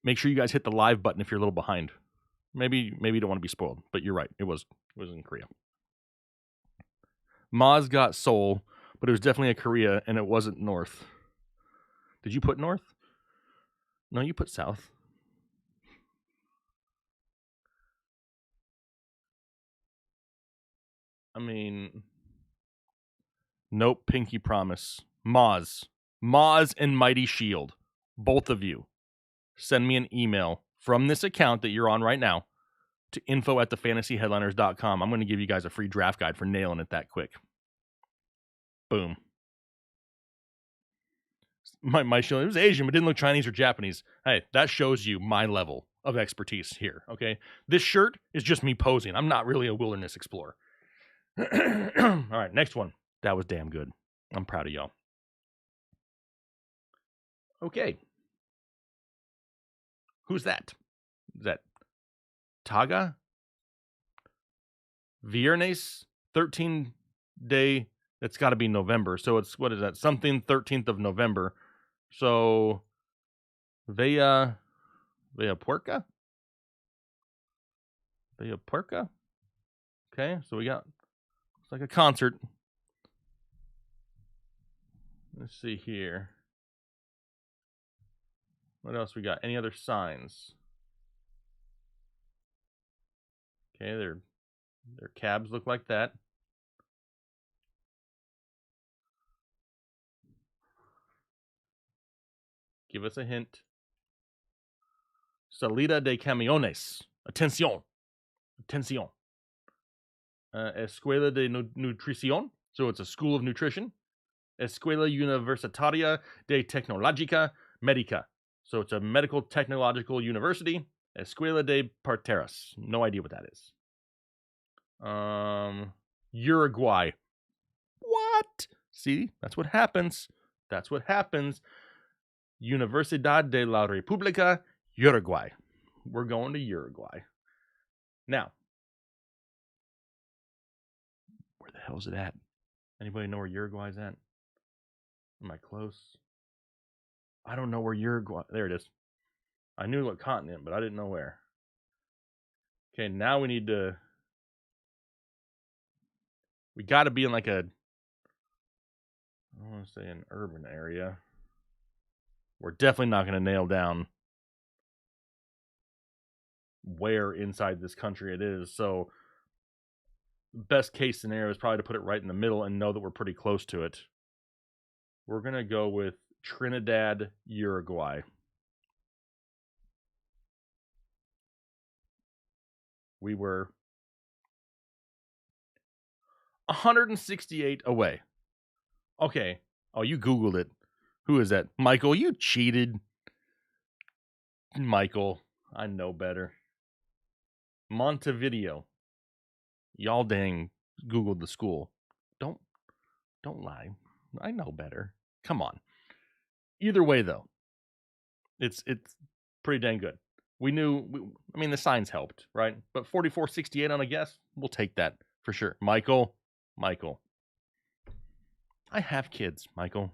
[SPEAKER 1] Make sure you guys hit the live button if you're a little behind. Maybe you don't want to be spoiled, but you're right. It was in Korea. Maz got Seoul, but it was definitely a Korea, and it wasn't North. Did you put North? No, you put South. I mean, nope, pinky promise. Maz and Mighty Shield, both of you, send me an email from this account that you're on right now to info@thefantasyheadliners.com. I'm going to give you guys a free draft guide for nailing it that quick. Boom. My shield, it was Asian, but didn't look Chinese or Japanese. Hey, that shows you my level of expertise here, okay? This shirt is just me posing. I'm not really a wilderness explorer. All right, next one. That was damn good. I'm proud of y'all. Okay. Who's that? Is that Taga? Viernes? 13-day. It's got to be November. So it's, what is that? Something 13th of November. So, Vea Puerca? Vea Puerca? Okay, so we got, it's like a concert. Let's see here. What else we got? Any other signs? Okay, their cabs look like that. Give us a hint. Salida de camiones. Atención. Escuela de Nutrición. So it's a school of nutrition. Escuela Universitaria de Tecnología Médica. So it's a medical technological university. Escuela de Parteras. No idea what that is. Uruguay. What? See, that's what happens. That's what happens. Universidad de la República, Uruguay. We're going to Uruguay. Now, where the hell is it at? Anybody know where Uruguay's at? Am I close? I don't know where Uruguay... There it is. I knew what continent, but I didn't know where. Okay, now we need to... We got to be in like a... I don't want to say an urban area. We're definitely not going to nail down where inside this country it is. So, best case scenario is probably to put it right in the middle and know that we're pretty close to it. We're going to go with Trinidad, Uruguay. We were 168 away. Okay. Oh, you Googled it. Who is that? Michael, you cheated. Michael, I know better. Montevideo. Y'all dang Googled the school. Don't lie. I know better. Come on. Either way, though, it's pretty dang good. We knew, I mean, the signs helped, right? But 44.68 on a guess, we'll take that for sure. Michael. I have kids, Michael.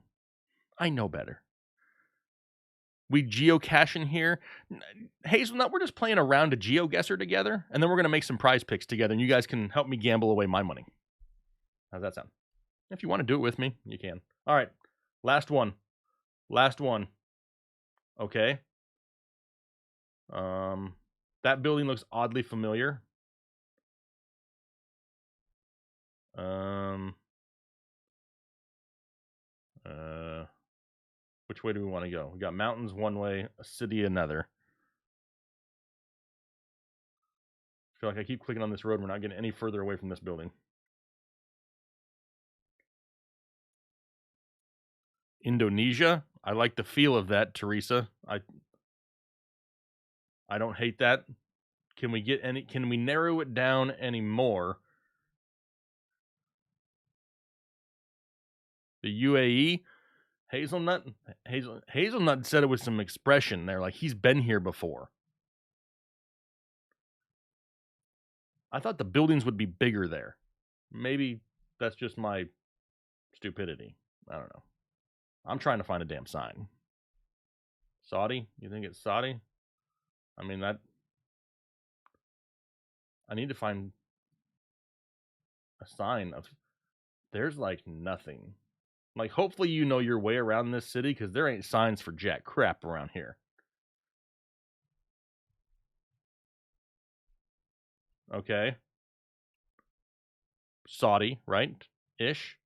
[SPEAKER 1] I know better. We geocache in here. Hazelnut, we're just playing around a Geo Guesser together, and then we're going to make some prize picks together, and you guys can help me gamble away my money. How's that sound? If you want to do it with me, you can. All right. Last one. Okay. That building looks oddly familiar. Which way do we want to go? We got mountains one way, a city another. I feel like I keep clicking on this road. We're not getting any further away from this building. Indonesia. I like the feel of that, Teresa. I don't hate that. Can we narrow it down any more? The UAE, Hazelnut said it with some expression there, like he's been here before. I thought the buildings would be bigger there. Maybe that's just my stupidity. I don't know. I'm trying to find a damn sign. Saudi? You think it's Saudi? I mean, I need to find a sign of... There's like nothing. Like, hopefully you know your way around this city, because there ain't signs for jack crap around here. Okay. Saudi, right? Ish.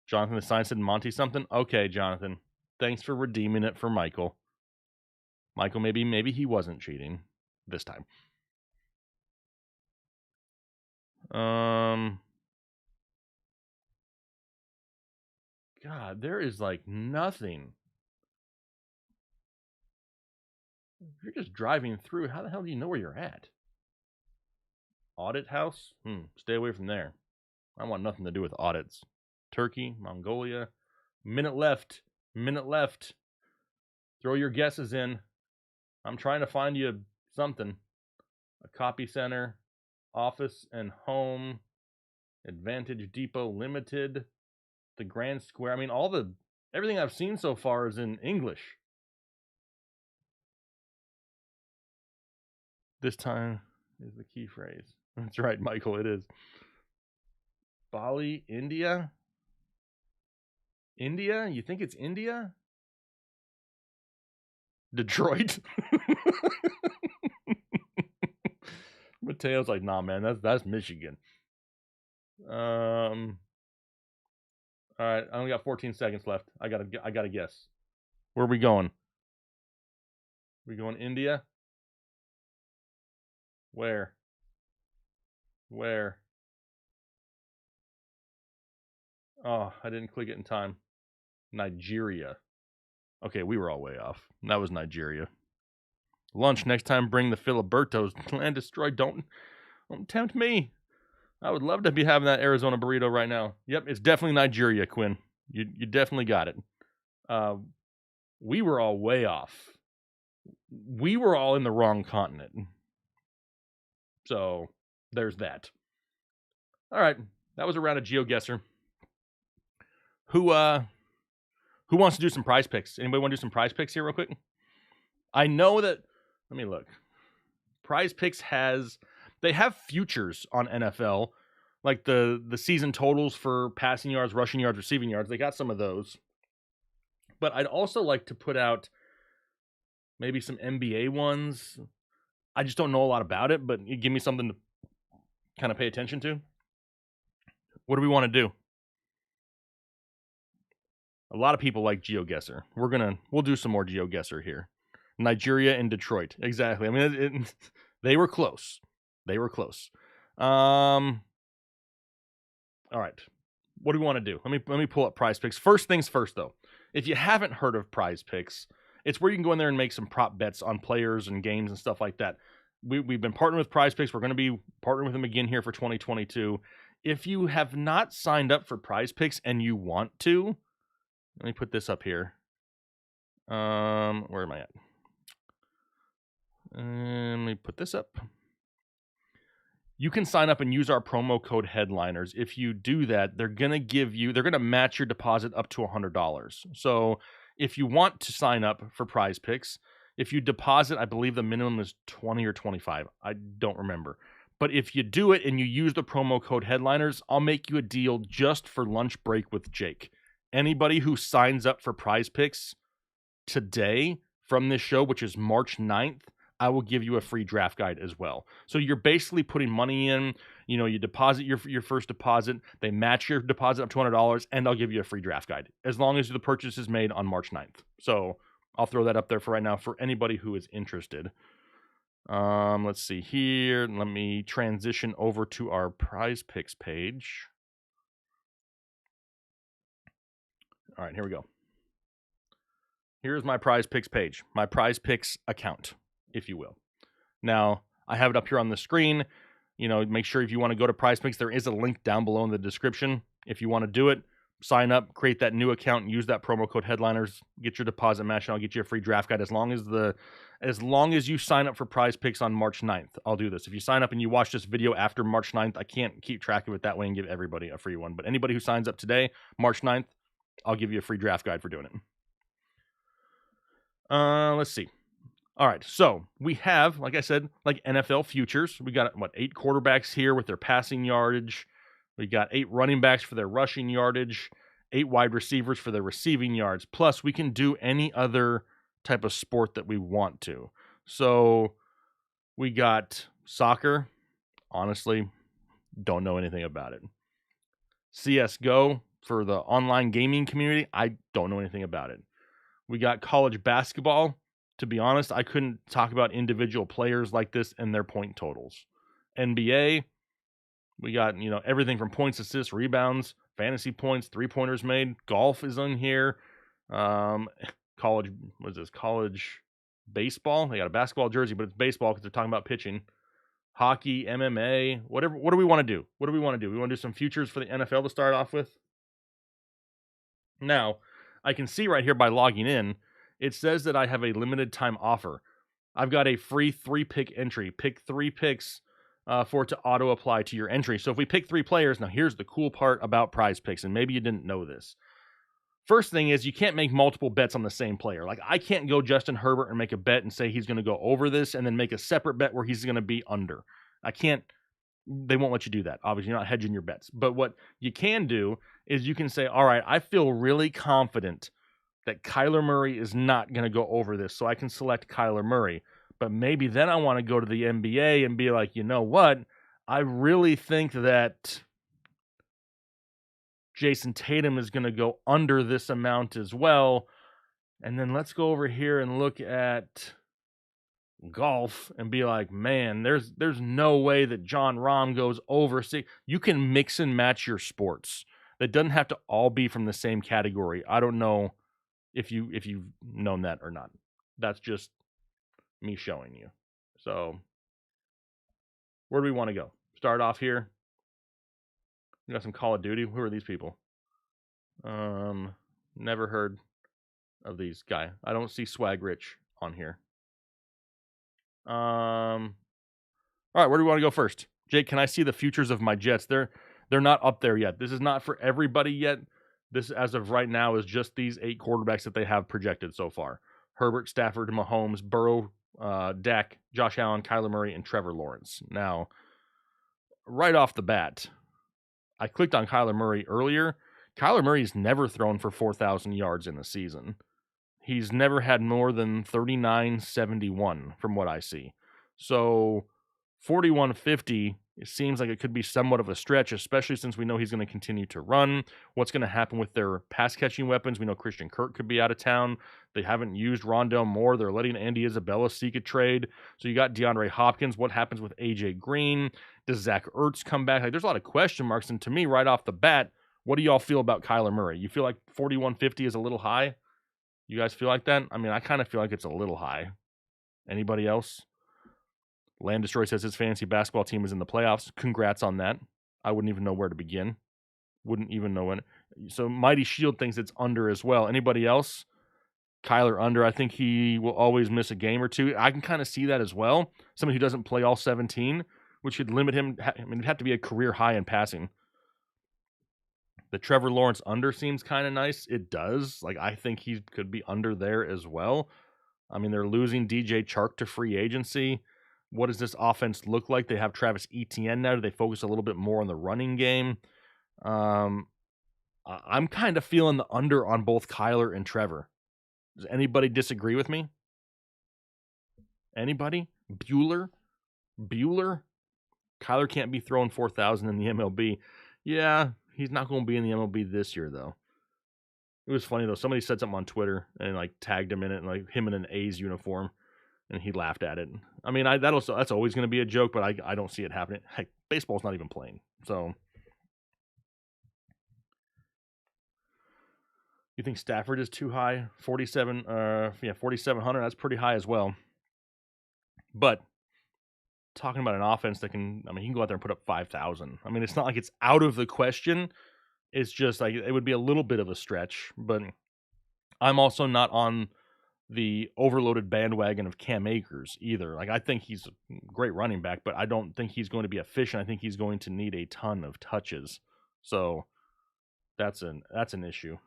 [SPEAKER 1] Jonathan, the sign said Monty something? Okay, Jonathan. Thanks for redeeming it for Michael. Michael, maybe he wasn't cheating this time. God, there is like nothing. You're just driving through. How the hell do you know where you're at? Audit house? Stay away from there. I want nothing to do with audits. Turkey, Mongolia. Minute left. Throw your guesses in. I'm trying to find you something. A copy center, office and home, Advantage Depot Limited, the Grand Square. I mean, everything I've seen so far is in English. This time is the key phrase. That's right, Michael, it is. Bali, India? India? You think it's India? Detroit? Mateo's like, nah, man, that's Michigan. All right, I only got 14 seconds left. I gotta guess. Where are we going? We going India? Where? Oh, I didn't click it in time. Nigeria. Okay, we were all way off. That was Nigeria. Lunch next time. Bring the Filibertos. Land destroy. Don't tempt me. I would love to be having that Arizona burrito right now. Yep, it's definitely Nigeria, Quinn. You definitely got it. We were all way off. We were all in the wrong continent. So there's that. All right, that was a round of Geo Guesser. Who wants to do some prize picks? Anybody want to do some prize picks here real quick? I know that. Let me look. Prize Picks they have futures on NFL, like the season totals for passing yards, rushing yards, receiving yards. They got some of those. But I'd also like to put out maybe some NBA ones. I just don't know a lot about it, but you give me something to kind of pay attention to. What do we want to do? A lot of people like Geo Guesser. We'll do some more Geo Guesser here. Nigeria and Detroit. Exactly. I mean, they were close. They were close. All right. What do we want to do? Let me pull up Prize Picks. First things first, though. If you haven't heard of Prize Picks, it's where you can go in there and make some prop bets on players and games and stuff like that. We've been partnering with Prize Picks. We're going to be partnering with them again here for 2022. If you have not signed up for Prize Picks and you want to, let me put this up here. Where am I at? Let me put this up. You can sign up and use our promo code Headliners. If you do that, they're going to match your deposit up to $100. So if you want to sign up for Prize Picks, if you deposit, I believe the minimum is 20 or 25. I don't remember. But if you do it and you use the promo code Headliners, I'll make you a deal just for lunch break with Jake. Anybody who signs up for Prize Picks today from this show, which is March 9th, I will give you a free draft guide as well. So you're basically putting money in, you deposit your first deposit, they match your deposit up to $200, and I'll give you a free draft guide as long as the purchase is made on March 9th. So I'll throw that up there for right now for anybody who is interested. Let's see here. Let me transition over to our Prize Picks page. All right, here we go. Here's my Prize Picks page, my Prize Picks account, if you will. Now, I have it up here on the screen. Make sure if you want to go to Prize Picks, there is a link down below in the description. If you want to do it, sign up, create that new account, and use that promo code Headliners. Get your deposit match, and I'll get you a free draft guide as long as you sign up for Prize Picks on March 9th. I'll do this. If you sign up and you watch this video after March 9th, I can't keep track of it that way and give everybody a free one. But anybody who signs up today, March 9th, I'll give you a free draft guide for doing it. Let's see. All right, so we have, like I said, like NFL futures. We got, 8 quarterbacks here with their passing yardage. We got 8 running backs for their rushing yardage, 8 wide receivers for their receiving yards. Plus, we can do any other type of sport that we want to. So we got soccer. Honestly, don't know anything about it. CSGO for the online gaming community. I don't know anything about it. We got college basketball. To be honest, I couldn't talk about individual players like this and their point totals. NBA, we got, everything from points, assists, rebounds, fantasy points, 3-pointers made. Golf is in here. College baseball? They got a basketball jersey, but it's baseball because they're talking about pitching. Hockey, MMA, whatever. What do we want to do? We want to do some futures for the NFL to start off with? Now, I can see right here by logging in, it says that I have a limited time offer. I've got a free 3-pick entry. Pick 3 picks for it to auto apply to your entry. So if we pick 3 players, now here's the cool part about Prize Picks, and maybe you didn't know this. First thing is you can't make multiple bets on the same player. Like I can't go Justin Herbert and make a bet and say he's going to go over this and then make a separate bet where he's going to be under. I can't. They won't let you do that. Obviously, you're not hedging your bets. But what you can do is you can say, all right, I feel really confident that Kyler Murray is not going to go over this, so I can select Kyler Murray. But maybe then I want to go to the NBA and be like, you know what? I really think that Jason Tatum is going to go under this amount as well. And then let's go over here and look at golf and be like, man, there's no way that John Rahm goes over. See, you can mix and match your sports. That doesn't have to all be from the same category. I don't know if you've known that or not. That's just me showing you. So where do we want to go? Start off here. We got some Call of Duty. Who are these people? Never heard of these guy. I don't see Swag Rich on here. All right, where do we want to go first? Jake, can I see the futures of my Jets? They're not up there yet. This is not for everybody yet. This, as of right now, is just these 8 quarterbacks that they have projected so far. Herbert, Stafford, Mahomes, Burrow, Dak, Josh Allen, Kyler Murray, and Trevor Lawrence. Now, right off the bat, I clicked on Kyler Murray earlier. Kyler Murray's never thrown for 4,000 yards in a season. He's never had more than 39.71 from what I see. So 41.50, it seems like it could be somewhat of a stretch, especially since we know he's going to continue to run. What's going to happen with their pass-catching weapons? We know Christian Kirk could be out of town. They haven't used Rondale Moore. They're letting Andy Isabella seek a trade. So you got DeAndre Hopkins. What happens with A.J. Green? Does Zach Ertz come back? Like, there's a lot of question marks. And to me, right off the bat, what do y'all feel about Kyler Murray? You feel like 41.50 is a little high? You guys feel like that? I mean, I kind of feel like it's a little high. Anybody else? Land Destroy says his fantasy basketball team is in the playoffs. Congrats on that. I wouldn't even know where to begin. Wouldn't even know when. So Mighty Shield thinks it's under as well. Anybody else? Kyler under. I think he will always miss a game or two. I can kind of see that as well. Somebody who doesn't play all 17, which would limit him. I mean, it'd have to be a career high in passing. The Trevor Lawrence under seems kind of nice. It does. Like, I think he could be under there as well. I mean, they're losing DJ Chark to free agency. What does this offense look like? They have Travis Etienne now. Do they focus a little bit more on the running game? I'm kind of feeling the under on both Kyler and Trevor. Does anybody disagree with me? Anybody? Bueller? Kyler can't be throwing 4,000 in the MLB. Yeah, he's not going to be in the MLB this year, though. It was funny, though. Somebody said something on Twitter and, like, tagged him in it, and, like, him in an A's uniform, and he laughed at it. I mean, that's always going to be a joke, but I don't see it happening. Heck, baseball's not even playing. So, you think Stafford is too high? 4,700. That's pretty high as well. But talking about an offense that can, I mean, he can go out there and put up 5,000. I mean, it's not like it's out of the question. It's just like it would be a little bit of a stretch. But I'm also not on the overloaded bandwagon of Cam Akers either. Like, I think he's a great running back, but I don't think he's going to be efficient. I think he's going to need a ton of touches. So that's an issue.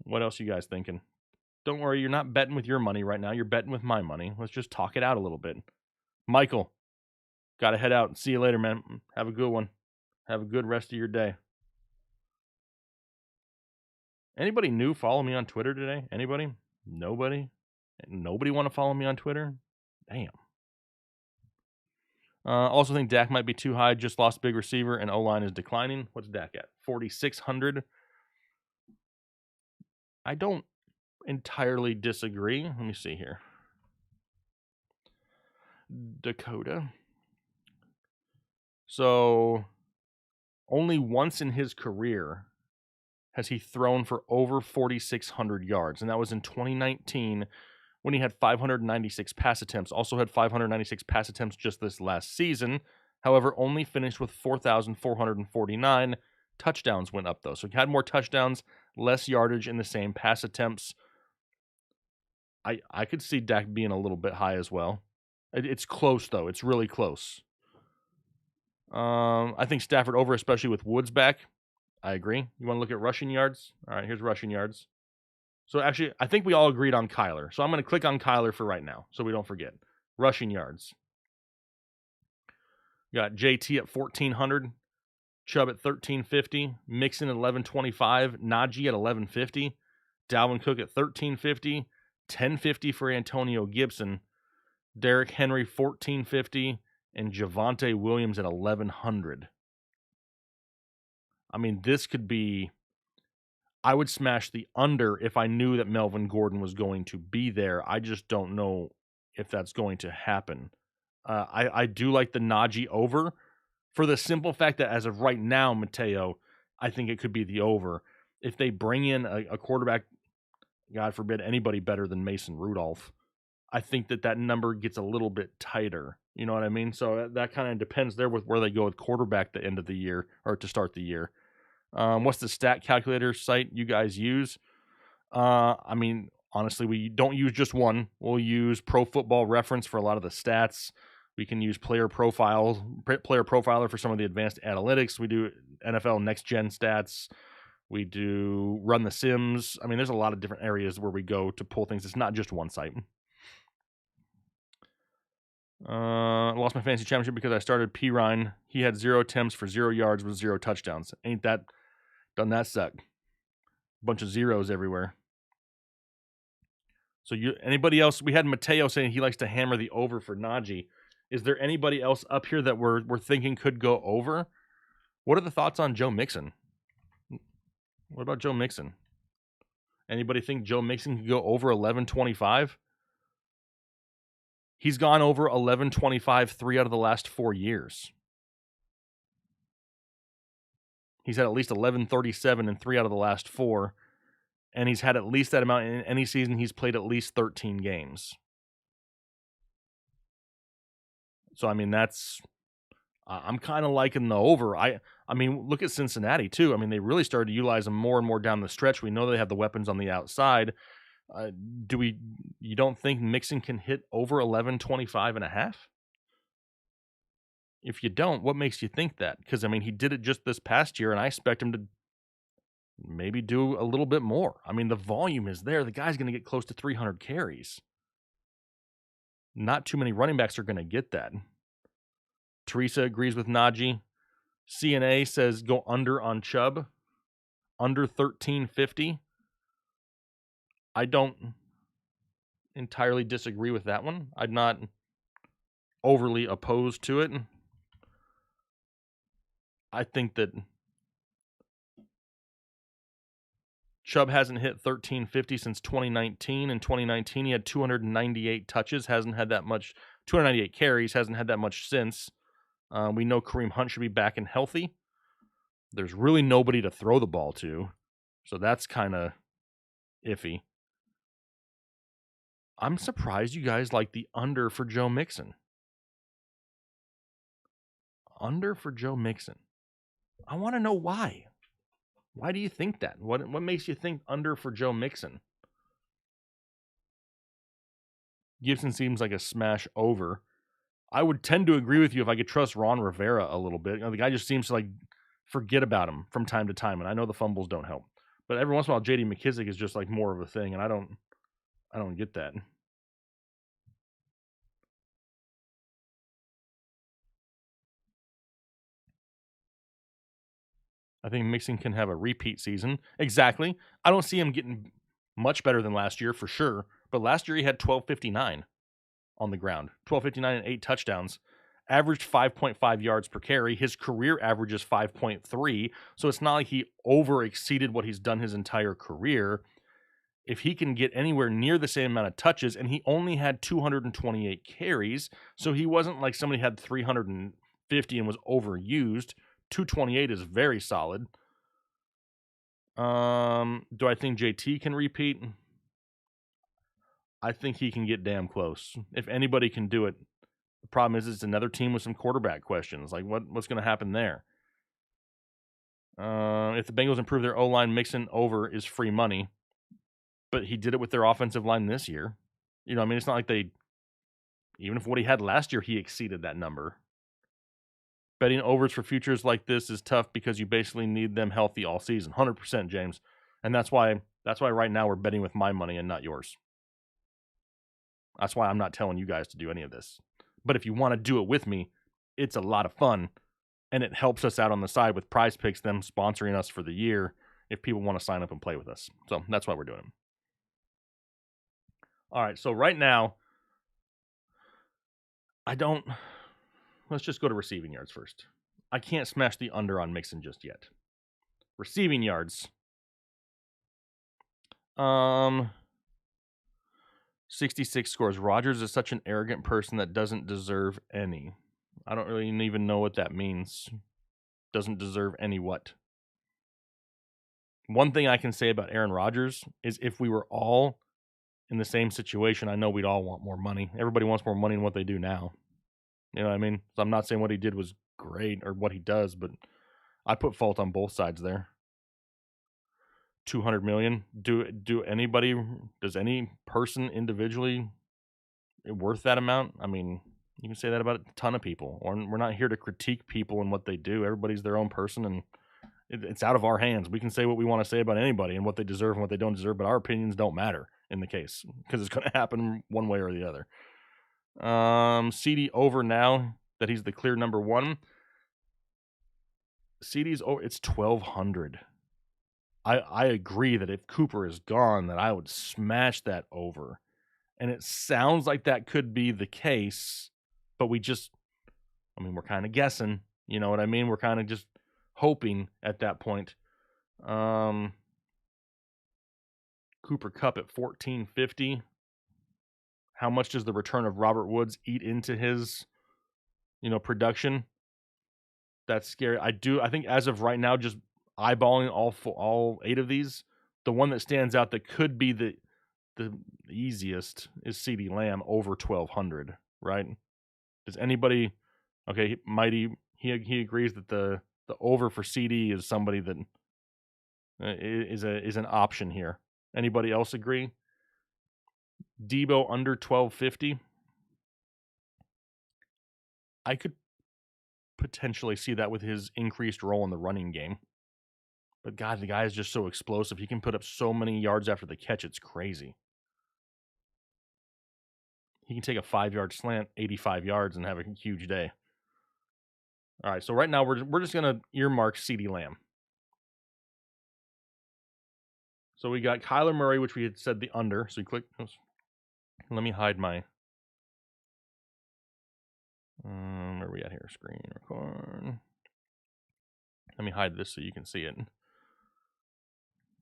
[SPEAKER 1] What else you guys thinking? Don't worry, you're not betting with your money right now. You're betting with my money. Let's just talk it out a little bit. Michael, got to head out. See you later, man. Have a good one. Have a good rest of your day. Anybody new follow me on Twitter today? Anybody? Nobody? Nobody want to follow me on Twitter? Damn. Also think Dak might be too high. Just lost big receiver and O-line is declining. What's Dak at? 4,600. I don't entirely disagree. Let me see here. Dakota. So, only once in his career has he thrown for over 4,600 yards, and that was in 2019 when he had 596 pass attempts. Also had 596 pass attempts just this last season. However, only finished with 4,449. Touchdowns went up, though. So he had more touchdowns, less yardage in the same pass attempts. I could see Dak being a little bit high as well. It's close, though. It's really close. I think Stafford over, especially with Woods back. I agree. You want to look at rushing yards? All right, here's rushing yards. So actually, I think we all agreed on Kyler. So I'm going to click on Kyler for right now so we don't forget. Rushing yards. You got JT at 1,400. Chubb at 1,350. Mixon at 1,125. Najee at 1,150. Dalvin Cook at 1,350. 1,050 for Antonio Gibson. Derrick Henry 1,450. And Javonte Williams at 1,100. I mean, this could be... I would smash the under if I knew that Melvin Gordon was going to be there. I just don't know if that's going to happen. I do like the Najee over for the simple fact that as of right now, Mateo, I think it could be the over. If they bring in a quarterback, God forbid, anybody better than Mason Rudolph, I think that number gets a little bit tighter. You know what I mean? So that kind of depends there with where they go with quarterback the end of the year or to start the year. What's the stat calculator site you guys use? I mean, honestly, we don't use just one. We'll use Pro Football Reference for a lot of the stats. We can use Player Profiler for some of the advanced analytics. We do NFL Next Gen stats. We do Run the Sims. I mean, there's a lot of different areas where we go to pull things. It's not just one site. Lost my fantasy championship because I started Pirine. He had 0 attempts for 0 yards with 0 touchdowns. Ain't that doesn't that suck? Bunch of zeros everywhere. So anybody else? We had Mateo saying he likes to hammer the over for Najee. Is there anybody else up here that we're thinking could go over? What are the thoughts on Joe Mixon? What about Joe Mixon? Anybody think Joe Mixon could go over 11.25? He's gone over 11.25 3 out of the last 4 years. He's had at least 11.37 in 3 out of the last 4. And he's had at least that amount in any season he's played at least 13 games. So, I mean, that's... I'm kind of liking the over. I mean, look at Cincinnati, too. I mean, they really started to utilize them more and more down the stretch. We know they have the weapons on the outside. You don't think Mixon can hit over 11.25.5? If you don't, what makes you think that? Because, I mean, he did it just this past year, and I expect him to maybe do a little bit more. I mean, the volume is there. The guy's going to get close to 300 carries. Not too many running backs are going to get that. Teresa agrees with Najee. CNA says go under on Chubb. Under 13.50. I don't entirely disagree with that one. I'm not overly opposed to it. I think that Chubb hasn't hit 13.50 since 2019. In 2019, he had 298 touches. Hasn't had that much. 298 carries. Hasn't had that much since. We know Kareem Hunt should be back and healthy. There's really nobody to throw the ball to. So that's kind of iffy. I'm surprised you guys like the under for Joe Mixon. Under for Joe Mixon. I want to know why. Why do you think that? What makes you think under for Joe Mixon? Gibson seems like a smash over. I would tend to agree with you if I could trust Ron Rivera a little bit. You know, the guy just seems to like forget about him from time to time, and I know the fumbles don't help. But every once in a while, J.D. McKissick is just like more of a thing, and I don't get that. I think Mixon can have a repeat season. Exactly. I don't see him getting much better than last year for sure. But last year he had 12.59 on the ground. 12.59 and 8 touchdowns. Averaged 5.5 yards per carry. His career average is 5.3. So it's not like he over exceeded what he's done his entire career. If he can get anywhere near the same amount of touches, and he only had 228 carries, so he wasn't like somebody had 350 and was overused. 228 is very solid. Do I think JT can repeat? I think he can get damn close. If anybody can do it. The problem is it's another team with some quarterback questions. Like what's going to happen there? If the Bengals improve their O-line, Mixon over is free money. But he did it with their offensive line this year. You know, I mean, it's not like even if what he had last year, he exceeded that number. Betting overs for futures like this is tough because you basically need them healthy all season. 100%, James. And that's why right now we're betting with my money and not yours. That's why I'm not telling you guys to do any of this. But if you want to do it with me, it's a lot of fun. And it helps us out on the side with Prize Picks, them sponsoring us for the year if people want to sign up and play with us. So that's why we're doing it. All right, so right now, let's just go to receiving yards first. I can't smash the under on Mixon just yet. Receiving yards. 66 scores. Rodgers is such an arrogant person that doesn't deserve any. I don't really even know what that means. Doesn't deserve any what? One thing I can say about Aaron Rodgers is if we were all in the same situation, I know we'd all want more money. Everybody wants more money than what they do now. You know what I mean? So I'm not saying what he did was great or what he does, but I put fault on both sides there. 200 million. Does any person individually worth that amount? I mean, you can say that about a ton of people. Or we're not here to critique people and what they do. Everybody's their own person, and it's out of our hands. We can say what we want to say about anybody and what they deserve and what they don't deserve, but our opinions don't matter in the case because it's going to happen one way or the other. CD over now that he's the clear number one. CD's over. It's 1,200. I agree that if Cooper is gone, that I would smash that over. And it sounds like that could be the case, but we're kind of guessing. You know what I mean? We're kind of just hoping at that point. Cooper Kupp at 1,450. How much does the return of Robert Woods eat into his, production? That's scary. I think as of right now, just eyeballing all 8 of these, the one that stands out that could be the easiest is CeeDee Lamb over 1,200, right? Does anybody? Okay, Mighty he agrees that the over for CD is somebody that is an option here. Anybody else agree? Debo under 1,250. I could potentially see that with his increased role in the running game. But God, the guy is just so explosive. He can put up so many yards after the catch. It's crazy. He can take a 5-yard slant, 85 yards, and have a huge day. All right, so right now we're just going to earmark CeeDee Lamb. So we got Kyler Murray, which we had said the under. So you click. Let me hide my. Where are we at here? Screen record. Let me hide this so you can see it.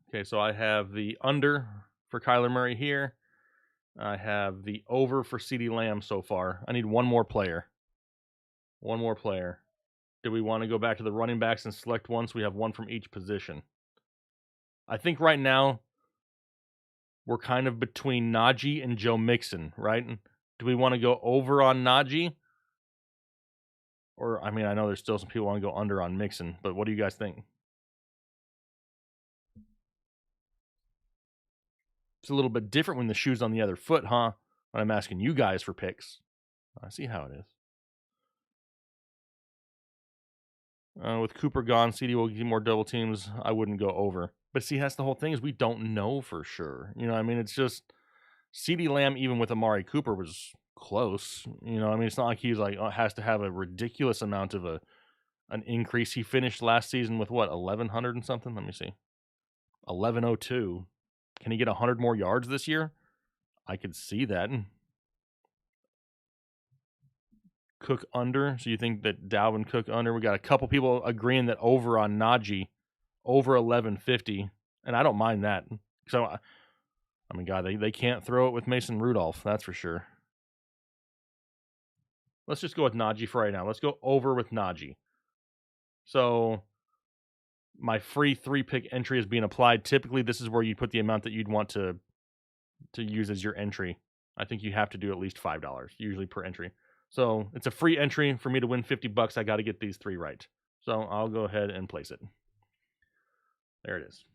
[SPEAKER 1] Okay, so I have the under for Kyler Murray here. I have the over for CeeDee Lamb so far. I need one more player. One more player. Do we want to go back to the running backs and select one so we have one from each position? I think right now we're kind of between Najee and Joe Mixon, right? Do we want to go over on Najee? Or, I mean, I know there's still some people who want to go under on Mixon, but what do you guys think? It's a little bit different when the shoe's on the other foot, huh? When I'm asking you guys for picks. I see how it is. With Cooper gone, CD will get more double teams. I wouldn't go over. But see, that's the whole thing is we don't know for sure. You know, I mean, it's just CeeDee Lamb, even with Amari Cooper, was close. You know, I mean, it's not like he's like has to have a ridiculous amount of an increase. He finished last season with what, 1,100 and something? Let me see. 1,102. Can he get 100 more yards this year? I could see that. Cook under. So you think that Dalvin Cook under? We got a couple people agreeing that over on Najee, over 1,150, and I don't mind that. So, I mean, God, they can't throw it with Mason Rudolph. That's for sure. Let's just go with Najee for right now. Let's go over with Najee. So my free 3-pick entry is being applied. Typically, this is where you put the amount that you'd want to use as your entry. I think you have to do at least $5 usually per entry. So it's a free entry for me to win $50. I got to get these 3 right. So I'll go ahead and place it. There it is.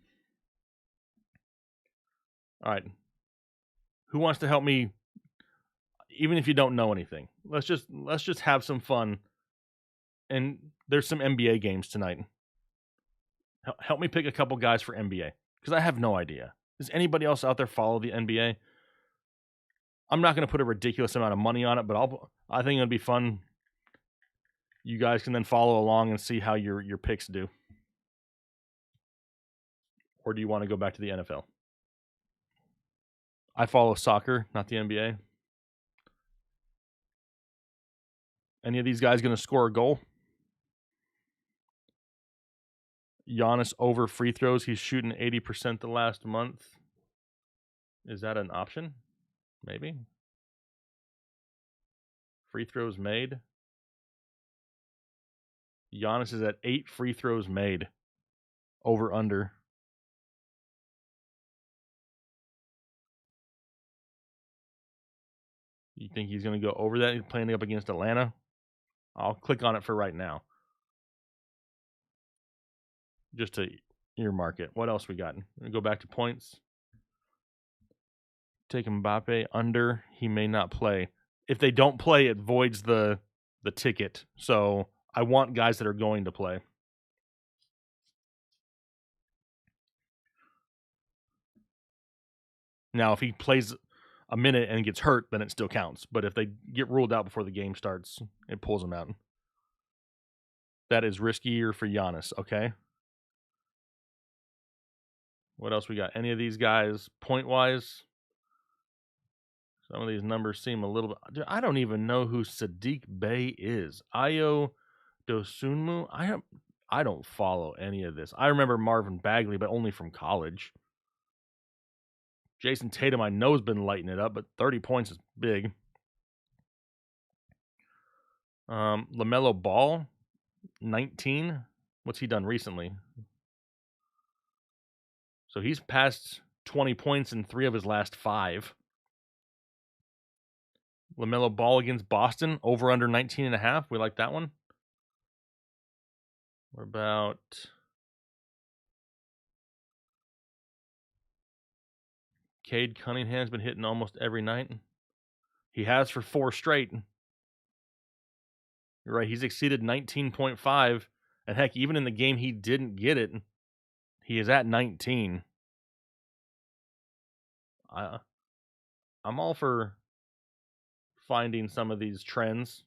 [SPEAKER 1] All right. Who wants to help me? Even if you don't know anything, let's just have some fun. And there's some NBA games tonight. Help me pick a couple guys for NBA because I have no idea. Does anybody else out there follow the NBA? I'm not going to put a ridiculous amount of money on it, but I think it'll be fun. You guys can then follow along and see how your picks do. Or do you want to go back to the NFL? I follow soccer, not the NBA. Any of these guys going to score a goal? Giannis over free throws. He's shooting 80% the last month. Is that an option? Maybe. Free throws made. Giannis is at 8 free throws made. Over under. You think he's going to go over that? He's playing up against Atlanta. I'll click on it for right now. Just to earmark it. What else we got? Go back to points. Take Mbappe under. He may not play. If they don't play, it voids the ticket. So I want guys that are going to play. Now, if he plays a minute and gets hurt, then it still counts. But if they get ruled out before the game starts, it pulls them out. That is riskier for Giannis, okay? What else we got? Any of these guys, point-wise? Some of these numbers seem a little bit... Dude, I don't even know who Sadiq Bey is. Ayo Dosunmu? I don't follow any of this. I remember Marvin Bagley, but only from college. Jason Tatum, I know, has been lighting it up, but 30 points is big. LaMelo Ball, 19. What's he done recently? So he's passed 20 points in 3 of his last 5. LaMelo Ball against Boston, over under 19.5. We like that one. What about Cade Cunningham's been hitting almost every night. He has for 4 straight. You're right, he's exceeded 19.5. And heck, even in the game he didn't get it, he is at 19. I'm all for finding some of these trends.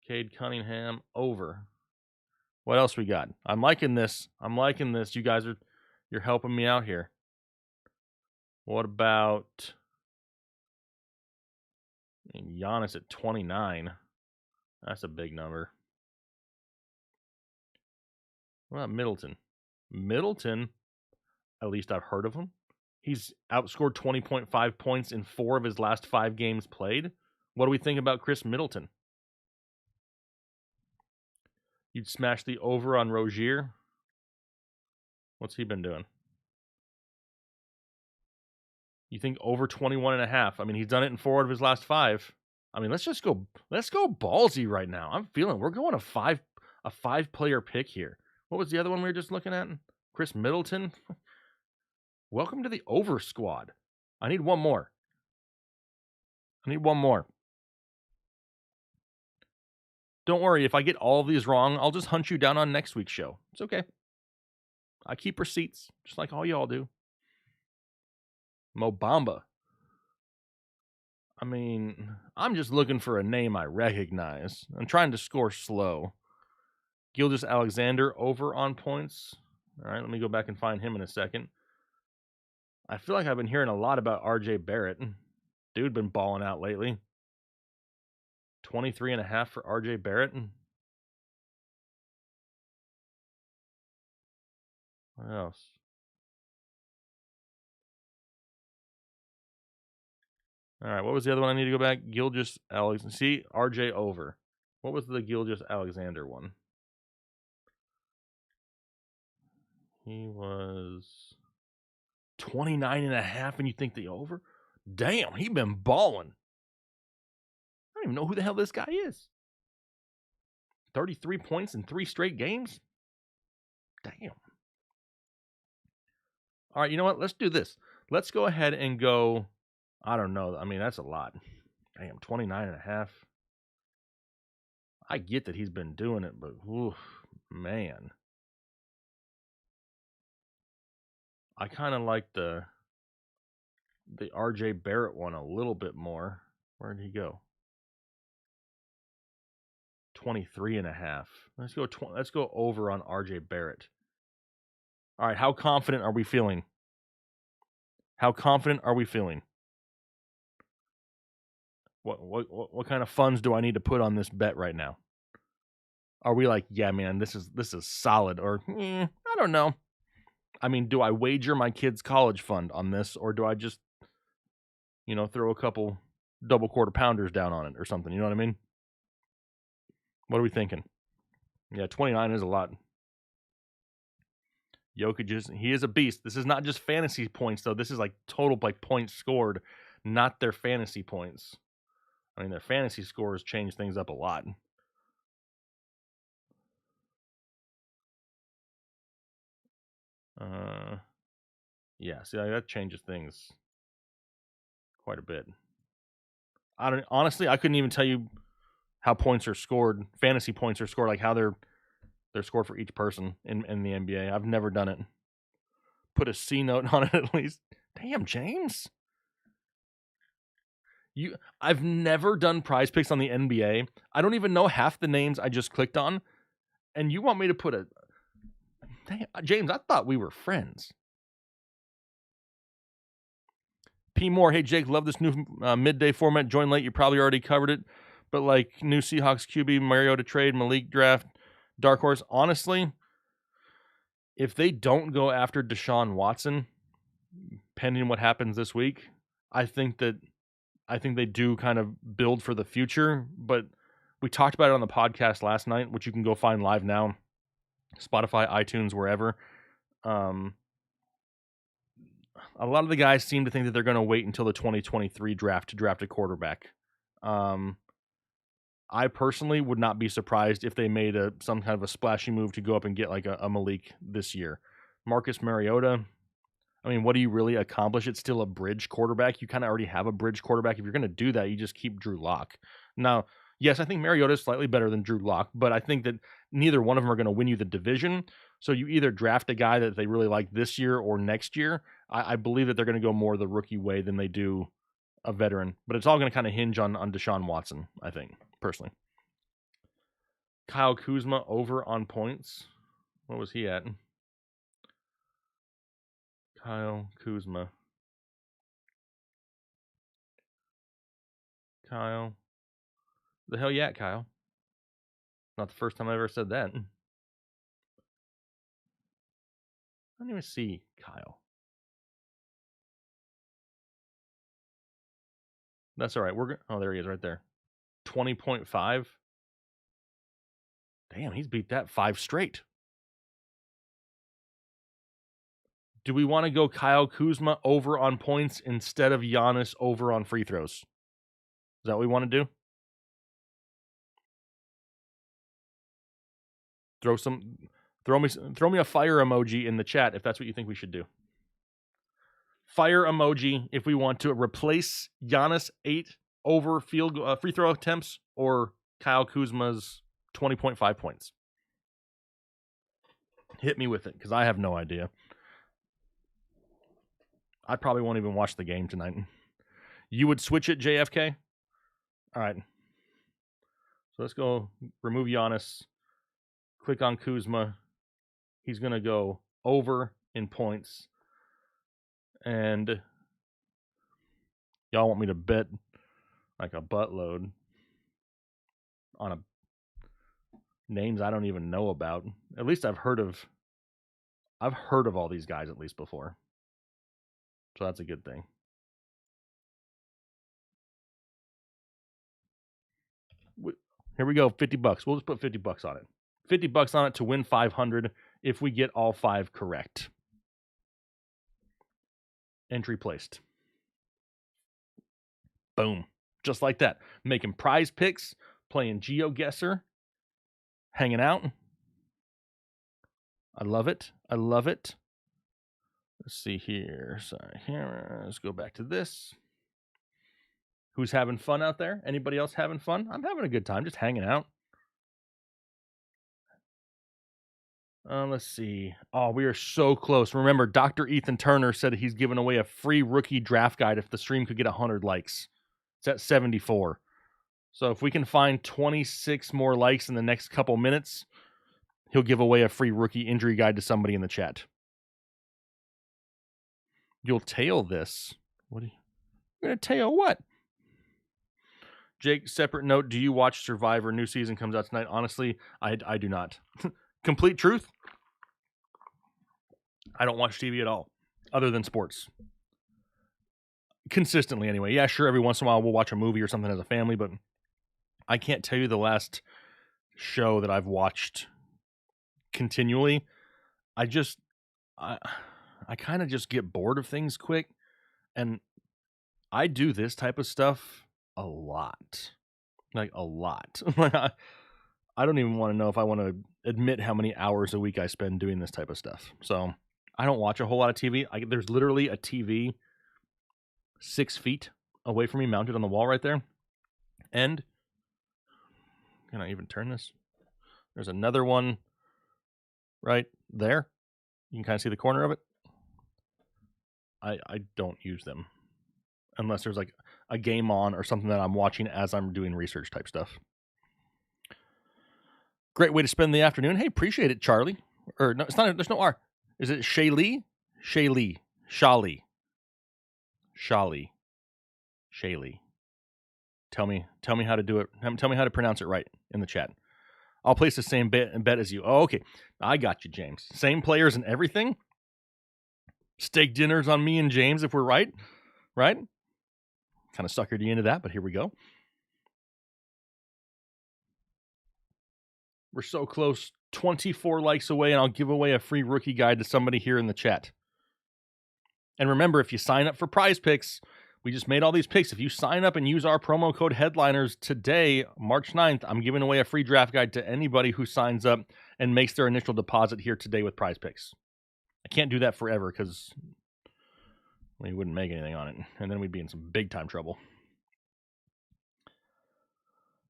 [SPEAKER 1] Cade Cunningham over. What else we got? I'm liking this. You guys you're helping me out here. What about Giannis at 29? That's a big number. What about Middleton? Middleton, at least I've heard of him. He's outscored 20.5 points in 4 of his last 5 games played. What do we think about Chris Middleton? You'd smash the over on Rozier. What's he been doing? You think over 21.5? I mean, he's done it in 4 of his last 5. I mean, let's go ballsy right now. I'm feeling we're going a 5-player pick here. What was the other one we were just looking at? Chris Middleton. Welcome to the over squad. I need one more. Don't worry, if I get all of these wrong, I'll just hunt you down on next week's show. It's okay. I keep receipts, just like all y'all do. Mo Bamba. I mean, I'm just looking for a name I recognize. I'm trying to score slow. Gilgeous Alexander over on points. All right, let me go back and find him in a second. I feel like I've been hearing a lot about RJ Barrett. Dude been balling out lately. 23.5 for RJ Barrett. What else? All right, what was the other one I need to go back? Gilgeous Alexander. See, RJ over. What was the Gilgeous Alexander one? He was 29.5, and you think the over? Damn, he been balling. I don't even know who the hell this guy is. 33 points in 3 straight games? Damn. All right, you know what? Let's do this. Let's go ahead and go, I don't know. I mean, that's a lot. Damn, 29.5. I get that he's been doing it, but oof, man. I kind of like the RJ Barrett one a little bit more. Where did he go? 23.5. Let's go over on RJ Barrett. All right, how confident are we feeling? What kind of funds do I need to put on this bet right now? Are we like, yeah, man, this is solid, or I don't know. I mean, do I wager my kid's college fund on this, or do I just, throw a couple double quarter pounders down on it or something? You know what I mean? What are we thinking? Yeah, 29 is a lot. Jokic he is a beast. This is not just fantasy points, though. This is like total points scored, not their fantasy points. I mean, their fantasy scores change things up a lot. Yeah, see, that changes things quite a bit. Honestly, I couldn't even tell you how points are scored, fantasy points are scored, like how they're scored for each person in the NBA. I've never done it. Put a C note on it at least. Damn, James. I've never done prize picks on the NBA. I don't even know half the names I just clicked on. And you want me to put a... Damn, James, I thought we were friends. P. Moore, hey, Jake, love this new midday format. Join late, you probably already covered it. But like new Seahawks QB, Mariota trade, Malik draft, dark horse. Honestly, if they don't go after Deshaun Watson, pending what happens this week, I think they do kind of build for the future. But we talked about it on the podcast last night, which you can go find live now, Spotify, iTunes, wherever. A lot of the guys seem to think that they're going to wait until the 2023 draft to draft a quarterback. I personally would not be surprised if they made some kind of a splashy move to go up and get like a Malik this year. Marcus Mariota, I mean, what do you really accomplish? It's still a bridge quarterback. You kind of already have a bridge quarterback. If you're going to do that, you just keep Drew Lock. Now, yes, I think Mariota is slightly better than Drew Lock, but I think that neither one of them are going to win you the division. So you either draft a guy that they really like this year or next year. I believe that they're going to go more the rookie way than they do a veteran. But it's all going to kind of hinge on Deshaun Watson, I think, personally. Kyle Kuzma over on points. What was he at? Kyle Kuzma. Kyle. The hell you at, Kyle? Not the first time I ever said that. I don't even see Kyle. That's all right. Oh, there he is right there. 20.5. Damn, he's beat that 5 straight. Do we want to go Kyle Kuzma over on points instead of Giannis over on free throws? Is that what we want to do? Throw me a fire emoji in the chat if that's what you think we should do. Fire emoji if we want to replace Giannis 8 over free throw attempts or Kyle Kuzma's 20.5 points. Hit me with it because I have no idea. I probably won't even watch the game tonight. You would switch it, JFK? All right. So let's go remove Giannis. Click on Kuzma. He's going to go over in points. And y'all want me to bet like a buttload on names I don't even know about. At least I've heard of all these guys at least before. So that's a good thing. Here we go, $50. We'll just put $50 on it. $50 on it to win 500 if we get all 5 correct. Entry placed. Boom. Just like that. Making prize picks, playing Geo Guesser, hanging out. I love it. I love it. Let's see here. Sorry, here. Let's go back to this. Who's having fun out there? Anybody else having fun? I'm having a good time, just hanging out. Let's see. Oh, we are so close. Remember, Dr. Ethan Turner said he's giving away a free rookie draft guide if the stream could get 100 likes. It's at 74. So if we can find 26 more likes in the next couple minutes, he'll give away a free rookie injury guide to somebody in the chat. You'll tail this. What are you going to tail what? Jake, separate note, do you watch Survivor? New season comes out tonight. Honestly, I do not. Complete truth, I don't watch TV at all, other than sports. Consistently, anyway. Yeah, sure, every once in a while we'll watch a movie or something as a family, but I can't tell you the last show that I've watched continually. I kind of just get bored of things quick, and I do this type of stuff a lot. Like, a lot. Like, I don't even want to know if I want to admit how many hours a week I spend doing this type of stuff. So I don't watch a whole lot of TV. There's literally a TV 6 feet away from me mounted on the wall right there. And can I even turn this? There's another one right there. You can kind of see the corner of it. I don't use them unless there's like a game on or something that I'm watching as I'm doing research type stuff. Great way to spend the afternoon. Hey, appreciate it, Charlie. Or no, it's not. There's no R. Is it Shaylee? Shaylee. Shali. Shali. Shaylee. Tell me how to do it. Tell me how to pronounce it right in the chat. I'll place the same bet as you. Oh, okay. I got you, James. Same players and everything. Steak dinners on me and James if we're right. Right? Kind of suckered you into that, but here we go. We're so close. 24 likes away, and I'll give away a free rookie guide to somebody here in the chat. And remember, if you sign up for Prize Picks, we just made all these picks. If you sign up and use our promo code Headliners today, March 9th, I'm giving away a free draft guide to anybody who signs up and makes their initial deposit here today with Prize Picks. I can't do that forever because we wouldn't make anything on it, and then we'd be in some big-time trouble.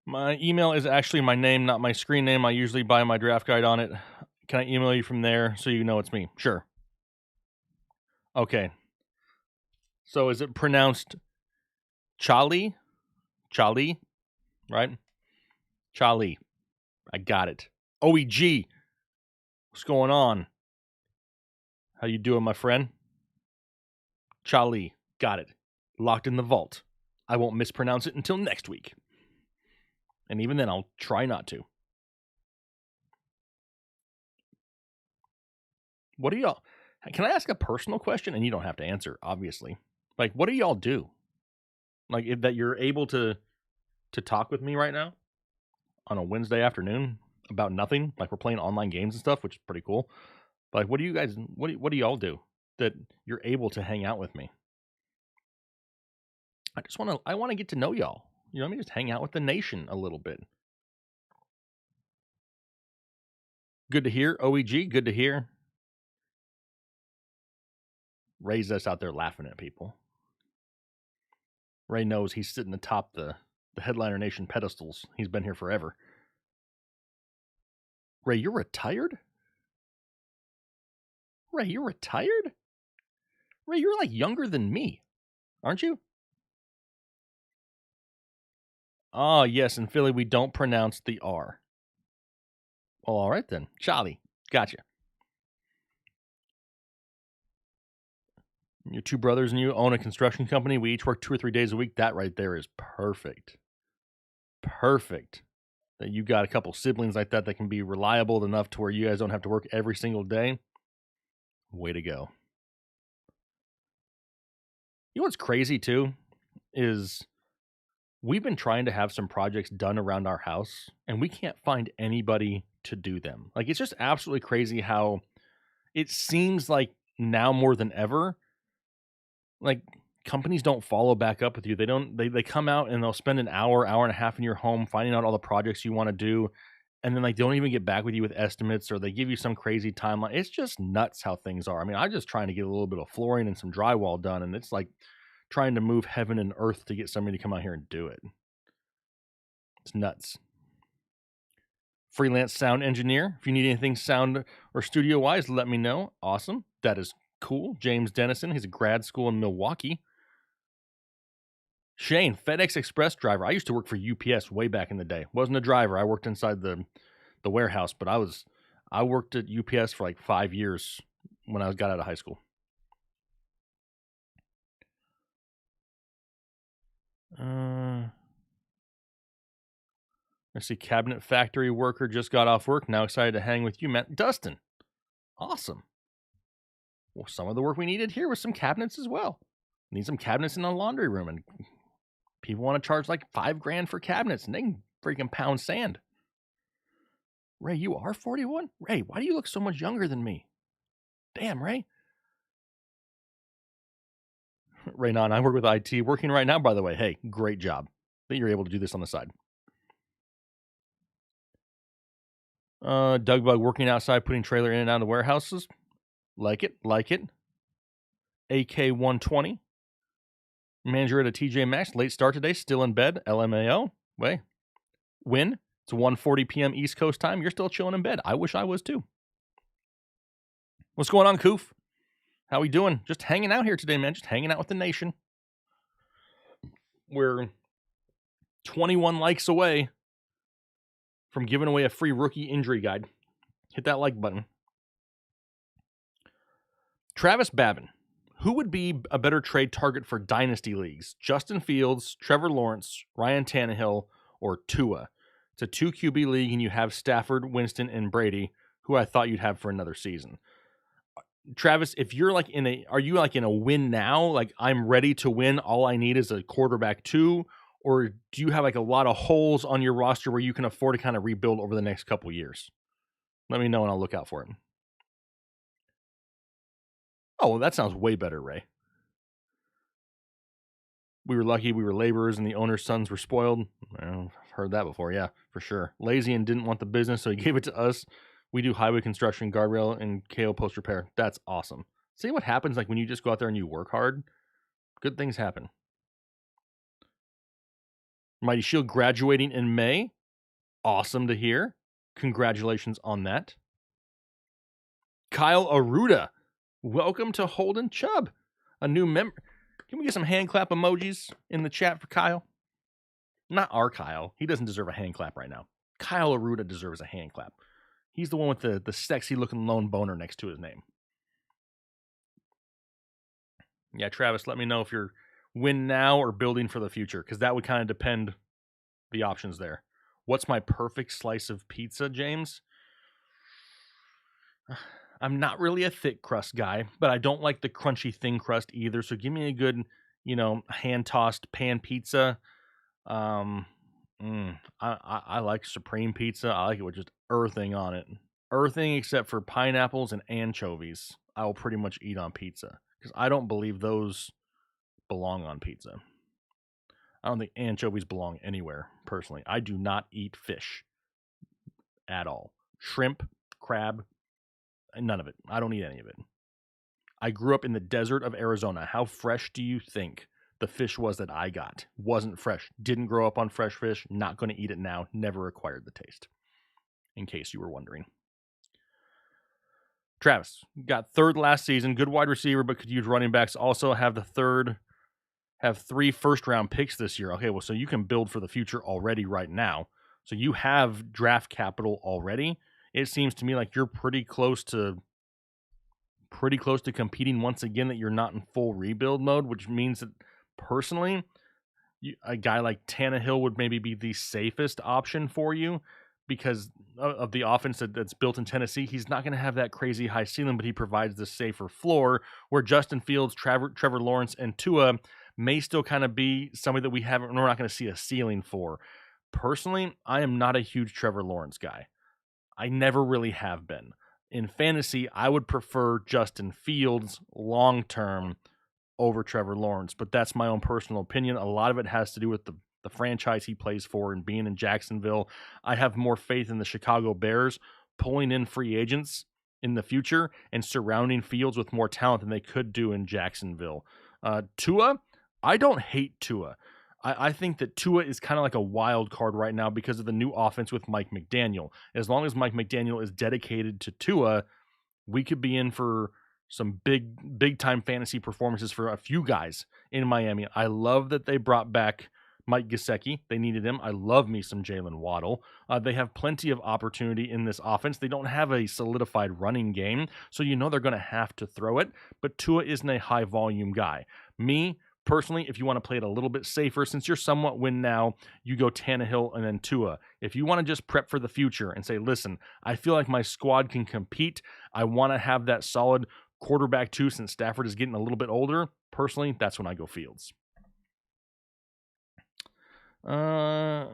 [SPEAKER 1] My email is actually my name, not my screen name. I usually buy my draft guide on it. Can I email you from there so you know it's me? Sure. Okay. So is it pronounced Charlie? Charlie, right? Charlie. I got it. OEG. What's going on? How you doing, my friend? Charlie. Got it. Locked in the vault. I won't mispronounce it until next week. And even then, I'll try not to. What do y'all... Can I ask a personal question? And you don't have to answer, obviously. Like, what do y'all do? Like, that you're able to talk with me right now on a Wednesday afternoon about nothing? Like, we're playing online games and stuff, which is pretty cool. But like, what do you guys... What do y'all do that you're able to hang out with me? I want to get to know y'all. You know what I mean? Just hang out with the nation a little bit. Good to hear. OEG, good to hear. Ray's us out there laughing at people. Ray knows he's sitting atop the Headliner Nation pedestals. He's been here forever. Ray, you're retired? Ray, you're retired? Ray, you're like younger than me, aren't you? Ah, yes, in Philly, we don't pronounce the R. Well, all right then. Charlie, gotcha. Your two brothers and you own a construction company. We each work 2 or 3 days a week. That right there is perfect. Perfect. That you got a couple siblings like that can be reliable enough to where you guys don't have to work every single day. Way to go. You know what's crazy too is we've been trying to have some projects done around our house and we can't find anybody to do them. Like, it's just absolutely crazy how it seems like now more than ever, like, companies don't follow back up with you. They come out and they'll spend an hour and a half in your home finding out all the projects you want to do. And then, like, don't even get back with you with estimates, or they give you some crazy timeline. It's just nuts how things are. I mean, I'm just trying to get a little bit of flooring and some drywall done, and it's like trying to move heaven and earth to get somebody to come out here and do it. It's nuts. Freelance sound engineer. If you need anything sound or studio wise, let me know. Awesome. That is cool. James Dennison. He's a grad school in Milwaukee. Shane, FedEx Express driver. I used to work for UPS way back in the day. Wasn't a driver. I worked inside the warehouse, but I worked at UPS for like 5 years when I got out of high school. Let's see. Cabinet factory worker just got off work. Now excited to hang with you, Matt. Dustin. Awesome. Well, some of the work we needed here was some cabinets as well. Need some cabinets in the laundry room, and people want to charge like $5,000 for cabinets, and they can freaking pound sand. Ray, you are 41? Ray, why do you look so much younger than me? Damn, Ray. Ray, I work with IT. Working right now, by the way. Hey, great job. that you're able to do this on the side. Doug Bug working outside, putting trailer in and out of warehouses. Like it. AK-120. Manager at a TJ Maxx. Late start today. Still in bed. LMAO. Win. It's 1:40 p.m. East Coast time. You're still chilling in bed. I wish I was too. What's going on, Koof? How we doing? Just hanging out here today, man. Just hanging out with the nation. We're 21 likes away from giving away a free rookie injury guide. Hit that like button. Travis Babin. Who would be a better trade target for dynasty leagues? Justin Fields, Trevor Lawrence, Ryan Tannehill, or Tua? It's a 2 QB league, and you have Stafford, Winston, and Brady, who I thought you'd have for another season. Travis, if you're are you in a win now? Like, I'm ready to win. All I need is a quarterback 2, or do you have a lot of holes on your roster where you can afford to kind of rebuild over the next couple years? Let me know and I'll look out for it. Oh, well, that sounds way better, Ray. We were lucky, we were laborers, and the owner's sons were spoiled. I've heard that before, yeah, for sure. Lazy and didn't want the business, so he gave it to us. We do highway construction, guardrail, and KO post repair. That's awesome. See what happens when you just go out there and you work hard? Good things happen. Mighty Shield graduating in May. Awesome to hear. Congratulations on that. Kyle Aruda. Welcome to Holden Chubb. A new member. Can we get some hand clap emojis in the chat for Kyle? Not our Kyle. He doesn't deserve a hand clap right now. Kyle Aruda deserves a hand clap. He's the one with the sexy looking lone boner next to his name. Yeah, Travis, let me know if you're win now or building for the future, because that would kind of depend the options there. What's my perfect slice of pizza, James? I'm not really a thick crust guy, but I don't like the crunchy thin crust either. So give me a good, hand-tossed pan pizza. I like supreme pizza. I like it with just earthing on it. Earthing except for pineapples and anchovies. I will pretty much eat on pizza because I don't believe those belong on pizza. I don't think anchovies belong anywhere, personally. I do not eat fish at all. Shrimp, crab, none of it. I don't eat any of it. I grew up in the desert of Arizona. How fresh do you think the fish was that I got? Wasn't fresh. Didn't grow up on fresh fish. Not going to eat it now. Never acquired the taste. In case you were wondering. Travis, got third last season. Good wide receiver, but could use running backs. Also have 3 first-round picks this year. Okay, well, so you can build for the future already right now. So you have draft capital already. It seems to me like you're pretty close to competing once again, that you're not in full rebuild mode, which means that personally, a guy like Tannehill would maybe be the safest option for you because of the offense that's built in Tennessee. He's not going to have that crazy high ceiling, but he provides the safer floor where Justin Fields, Trevor Lawrence, and Tua may still kind of be somebody that we're not going to see a ceiling for. Personally, I am not a huge Trevor Lawrence guy. I never really have been. In fantasy, I would prefer Justin Fields long-term over Trevor Lawrence, but that's my own personal opinion. A lot of it has to do with the franchise he plays for and being in Jacksonville. I have more faith in the Chicago Bears pulling in free agents in the future and surrounding Fields with more talent than they could do in Jacksonville. Tua, I don't hate Tua. I think that Tua is kind of like a wild card right now because of the new offense with Mike McDaniel. As long as Mike McDaniel is dedicated to Tua, we could be in for some big time fantasy performances for a few guys in Miami. I love that they brought back Mike Gesicki. They needed him. I love me some Jalen Waddle. They have plenty of opportunity in this offense. They don't have a solidified running game, so they're going to have to throw it. But Tua isn't a high volume guy. Me, personally, if you want to play it a little bit safer, since you're somewhat win now, you go Tannehill and then Tua. If you want to just prep for the future and say, listen, I feel like my squad can compete. I want to have that solid quarterback too, since Stafford is getting a little bit older. Personally, that's when I go Fields. Rain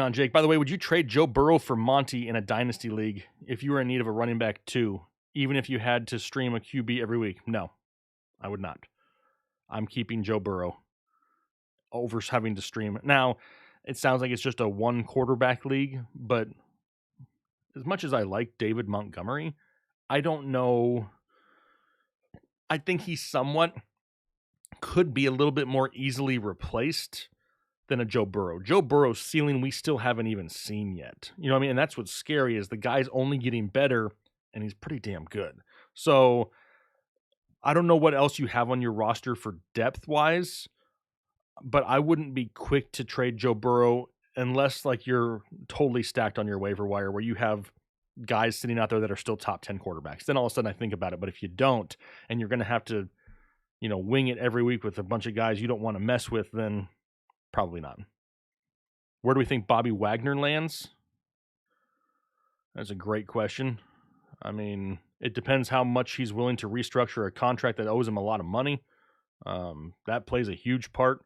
[SPEAKER 1] on Jake. By the way, would you trade Joe Burrow for Monty in a dynasty league if you were in need of a running back too, even if you had to stream a QB every week? No. I would not. I'm keeping Joe Burrow. over having to stream. Now, it sounds like it's just a one quarterback league, but as much as I like David Montgomery, I don't know. I think he somewhat could be a little bit more easily replaced than a Joe Burrow. Joe Burrow's ceiling we still haven't even seen yet. You know what I mean? And that's what's scary is the guy's only getting better, and he's pretty damn good. So I don't know what else you have on your roster for depth-wise, but I wouldn't be quick to trade Joe Burrow unless like you're totally stacked on your waiver wire where you have guys sitting out there that are still top 10 quarterbacks. Then all of a sudden I think about it. But if you don't, and you're going to have to, wing it every week with a bunch of guys you don't want to mess with, then probably not. Where do we think Bobby Wagner lands? That's a great question. I mean, it depends how much he's willing to restructure a contract that owes him a lot of money. That plays a huge part.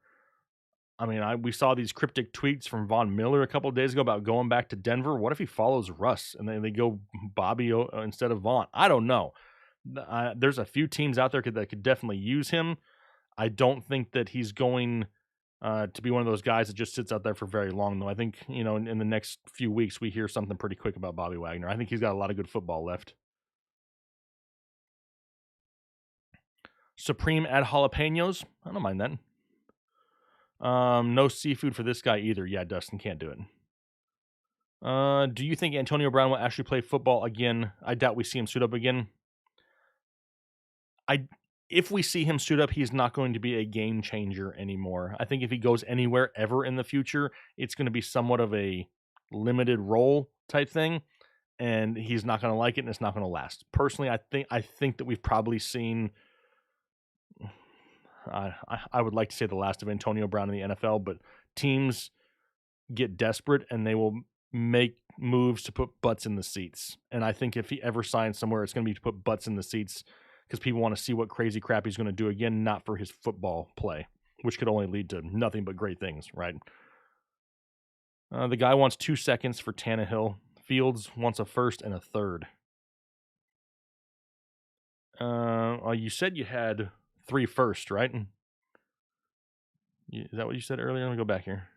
[SPEAKER 1] I mean, we saw these cryptic tweets from Von Miller a couple of days ago about going back to Denver. What if he follows Russ and then they go Bobby instead of Vaughn? I don't know. There's a few teams out there that could definitely use him. I don't think that he's going to be one of those guys that just sits out there for very long, though. I think, in the next few weeks, we hear something pretty quick about Bobby Wagner. I think he's got a lot of good football left. Supreme add jalapenos. I don't mind that. No seafood for this guy either. Yeah, Dustin can't do it. Do you think Antonio Brown will actually play football again? I doubt we see him suit up again. If we see him suit up, he's not going to be a game changer anymore. I think if he goes anywhere ever in the future, it's going to be somewhat of a limited role type thing, and he's not going to like it, and it's not going to last. Personally, I think that we've probably seen. I would like to say the last of Antonio Brown in the NFL, but teams get desperate and they will make moves to put butts in the seats. And I think if he ever signs somewhere, it's going to be to put butts in the seats because people want to see what crazy crap he's going to do again, not for his football play, which could only lead to nothing but great things, right? The guy wants 2 seconds for Tannehill. Fields wants a first and a third. You said you had 3 first, right? Is that what you said earlier? Let me go back here.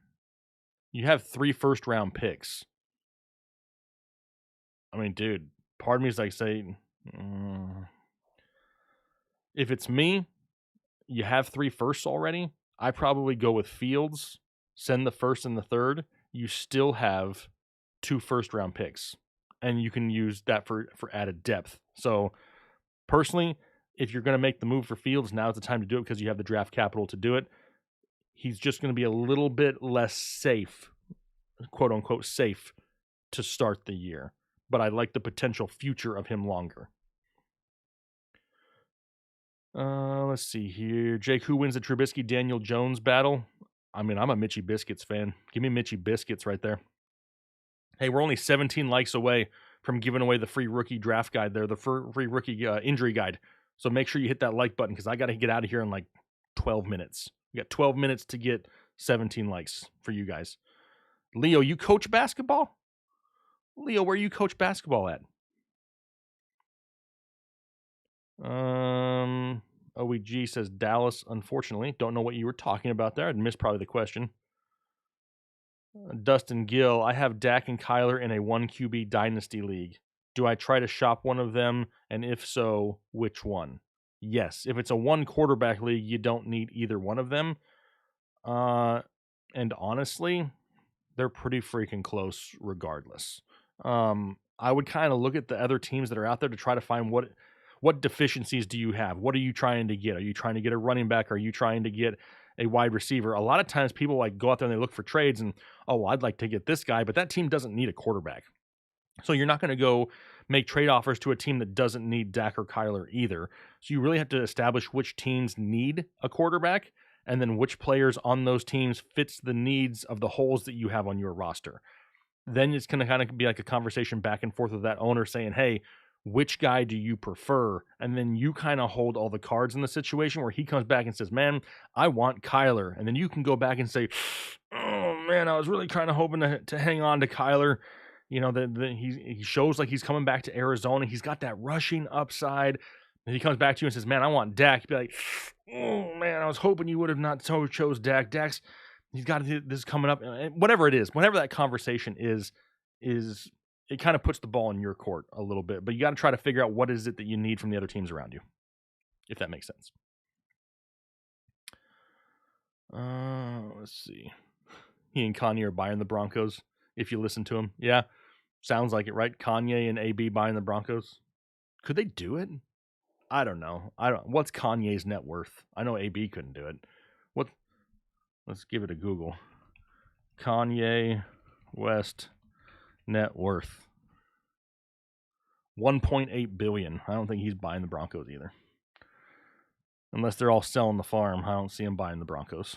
[SPEAKER 1] You have 3 first-round picks. I mean, dude, part of me is like saying, if it's me, you have 3 firsts already. I probably go with Fields, send the first and the third. You still have 2 first-round picks, and you can use that for added depth. So, personally, if you're going to make the move for Fields, now's the time to do it because you have the draft capital to do it. He's just going to be a little bit less safe, quote-unquote safe, to start the year. But I like the potential future of him longer. Let's see here. Jake, who wins the Trubisky-Daniel Jones battle? I mean, I'm a Mitchy Biscuits fan. Give me Mitchy Biscuits right there. Hey, we're only 17 likes away from giving away the free rookie draft guide there, the free rookie injury guide. So make sure you hit that like button because I got to get out of here in like 12 minutes. We got 12 minutes to get 17 likes for you guys. Leo, you coach basketball? Leo, where you coach basketball at? OEG says Dallas, unfortunately. Don't know what you were talking about there. I'd missed probably the question. Dustin Gill, I have Dak and Kyler in a 1 QB dynasty league. Do I try to shop one of them? And if so, which one? Yes. If it's a 1 quarterback league, you don't need either one of them. And honestly, they're pretty freaking close regardless. I would kind of look at the other teams that are out there to try to find what deficiencies do you have? What are you trying to get? Are you trying to get a running back? Are you trying to get a wide receiver? A lot of times people like go out there and they look for trades and, I'd like to get this guy, but that team doesn't need a quarterback. So you're not going to go make trade offers to a team that doesn't need Dak or Kyler either. So you really have to establish which teams need a quarterback and then which players on those teams fits the needs of the holes that you have on your roster. Then it's going to kind of be like a conversation back and forth with that owner saying, hey, which guy do you prefer? And then you kind of hold all the cards in the situation where he comes back and says, man, I want Kyler. And then you can go back and say, oh, man, I was really kind of hoping to hang on to Kyler. You know, he shows like he's coming back to Arizona. He's got that rushing upside. And he comes back to you and says, man, I want Dak. You'd be like, oh, man, I was hoping you would have not chose Dak. He's got this coming up. Whatever it is, whenever that conversation is it kind of puts the ball in your court a little bit. But you got to try to figure out what is it that you need from the other teams around you, if that makes sense. Let's see. He and Kanye are buying the Broncos, if you listen to him. Yeah, sounds like it, right? Kanye and AB buying the Broncos. Could they do it? I don't know. What's Kanye's net worth? I know AB couldn't do it. Let's give it a Google. Kanye West net worth. $1.8 billion. I don't think he's buying the Broncos either. Unless they're all selling the farm, I don't see him buying the Broncos.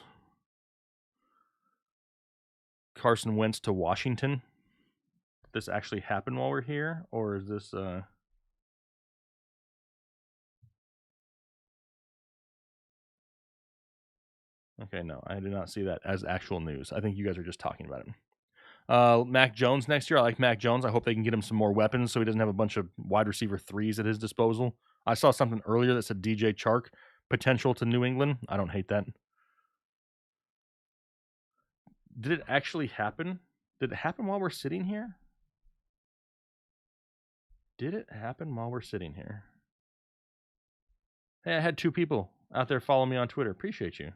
[SPEAKER 1] Carson Wentz to Washington. Did this actually happen while we're here? Or is this... Okay, no, I did not see that as actual news. I think you guys are just talking about it. Mac Jones next year. I like Mac Jones. I hope they can get him some more weapons so he doesn't have a bunch of wide receiver threes at his disposal. I saw something earlier that said DJ Chark, potential to New England. I don't hate that. Did it actually happen? Did it happen while we're sitting here? Did it happen while we're sitting here? Hey, I had 2 people out there follow me on Twitter. Appreciate you.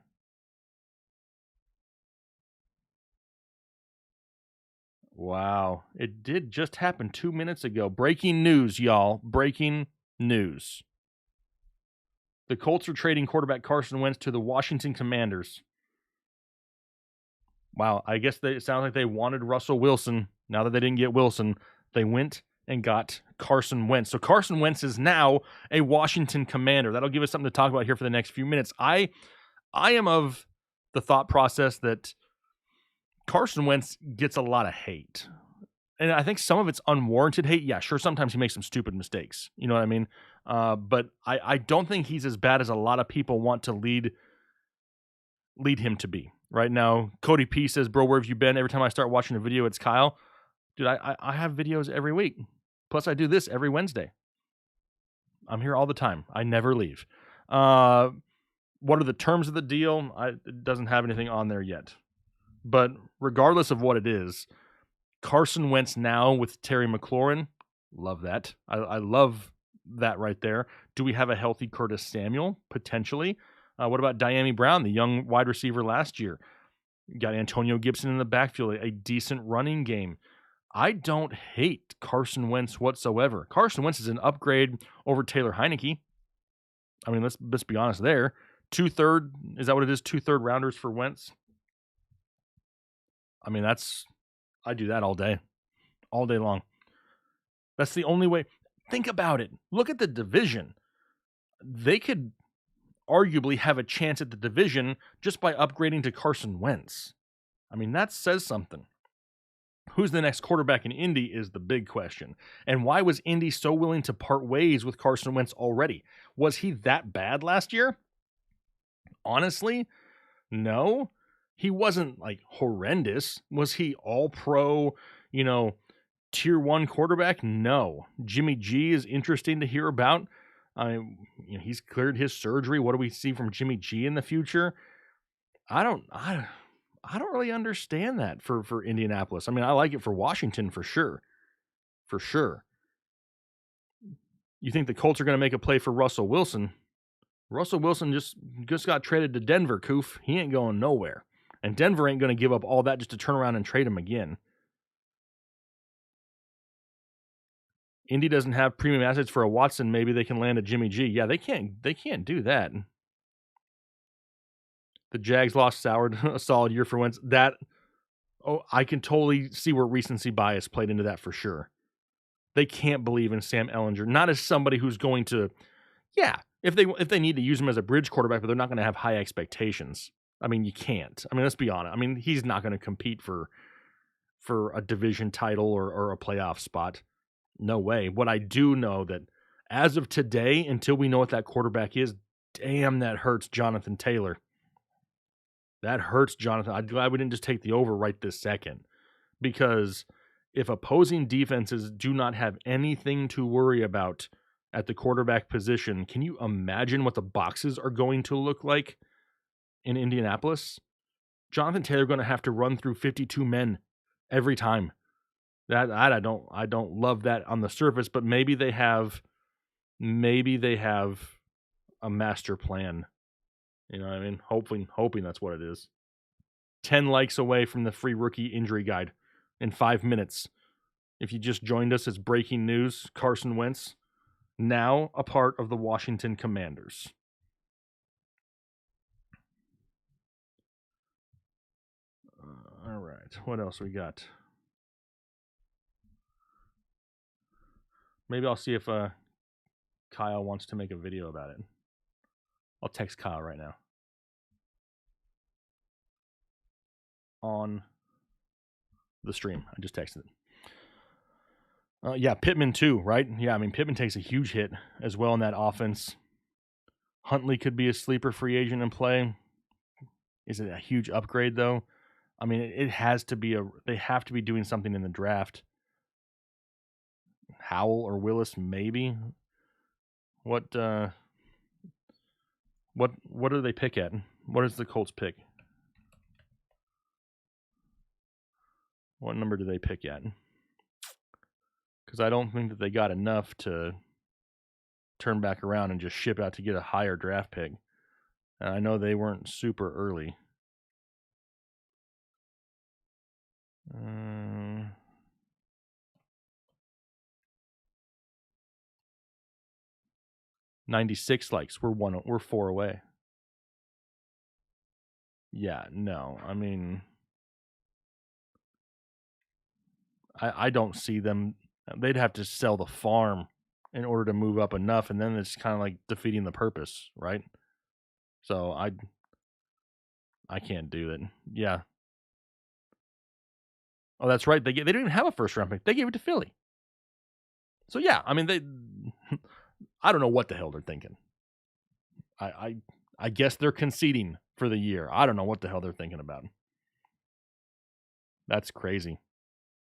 [SPEAKER 1] Wow. It did just happen 2 minutes ago. Breaking news, y'all. Breaking news. The Colts are trading quarterback Carson Wentz to the Washington Commanders. Wow. I guess it sounds like they wanted Russell Wilson. Now that they didn't get Wilson, they went and got Carson Wentz. So Carson Wentz is now a Washington Commander. That'll give us something to talk about here for the next few minutes. I am of the thought process that Carson Wentz gets a lot of hate. And I think some of it's unwarranted hate. Yeah, sure, sometimes he makes some stupid mistakes. You know what I mean? But I don't think he's as bad as a lot of people want to lead him to be. Right now, Cody P says, bro, where have you been? Every time I start watching a video, it's Kyle. Dude, I have videos every week. Plus, I do this every Wednesday. I'm here all the time. I never leave. What are the terms of the deal? It doesn't have anything on there yet. But regardless of what it is, Carson Wentz now with Terry McLaurin, love that. I love that right there. Do we have a healthy Curtis Samuel? Potentially. What about Diami Brown, the young wide receiver last year? Got Antonio Gibson in the backfield, a decent running game. I don't hate Carson Wentz whatsoever. Carson Wentz is an upgrade over Taylor Heineke. I mean, let's be honest there. 2/3, is that what it is? 2/3 rounders for Wentz? I mean, I do that all day long. That's the only way. Think about it. Look at the division. They could arguably have a chance at the division just by upgrading to Carson Wentz. I mean, that says something. Who's the next quarterback in Indy is the big question. And why was Indy so willing to part ways with Carson Wentz already? Was he that bad last year? Honestly, no. He wasn't like horrendous. Was he all pro, tier 1 quarterback? No. Jimmy G is interesting to hear about. He's cleared his surgery. What do we see from Jimmy G in the future? I don't really understand that for Indianapolis. I mean, I like it for Washington for sure. For sure. You think the Colts are going to make a play for Russell Wilson? Russell Wilson just got traded to Denver, Coof. He ain't going nowhere. And Denver ain't going to give up all that just to turn around and trade him again. Indy doesn't have premium assets for a Watson. Maybe they can land a Jimmy G. Yeah, they can't do that. The Jags lost a solid year for Wentz. I can totally see where recency bias played into that for sure. They can't believe in Sam Ehlinger, not as somebody who's going to, if they need to use him as a bridge quarterback, but they're not going to have high expectations. I mean, you can't. I mean, let's be honest. I mean, he's not going to compete for a division title or a playoff spot. No way. What I do know that as of today, until we know what that quarterback is, damn, that hurts Jonathan Taylor. That hurts Jonathan. I'm glad we didn't just take the over right this second. Because if opposing defenses do not have anything to worry about at the quarterback position. Can you imagine what the boxes are going to look like in Indianapolis? Jonathan Taylor going to have to run through 52 men every time. That I don't love that on the surface, but maybe they have a master plan. You know what I mean? Hoping that's what it is. 10 likes away from the free rookie injury guide in 5 minutes. If you just joined us, it's breaking news. Carson Wentz, now a part of the Washington Commanders. All right. What else we got? Maybe I'll see if Kyle wants to make a video about it. I'll text Kyle right now. On the stream. I just texted it. Yeah, Pittman too, right? Yeah, I mean, Pittman takes a huge hit as well in that offense. Huntley could be a sleeper free agent in play. Is it a huge upgrade, though? I mean, it has to be they have to be doing something in the draft. Howell or Willis, maybe. What do they pick at? What does the Colts pick? What number do they pick at? Because I don't think that they got enough to turn back around and just ship out to get a higher draft pick. And I know they weren't super early. 96 likes. We're 4 away. Yeah, no. I mean, I don't see them. They'd have to sell the farm in order to move up enough, and then it's kind of like defeating the purpose, right? So I can't do it. Yeah. Oh, that's right. They didn't even have a first round pick. They gave it to Philly. So yeah, I mean I don't know what the hell they're thinking. I guess they're conceding for the year. I don't know what the hell they're thinking about. That's crazy.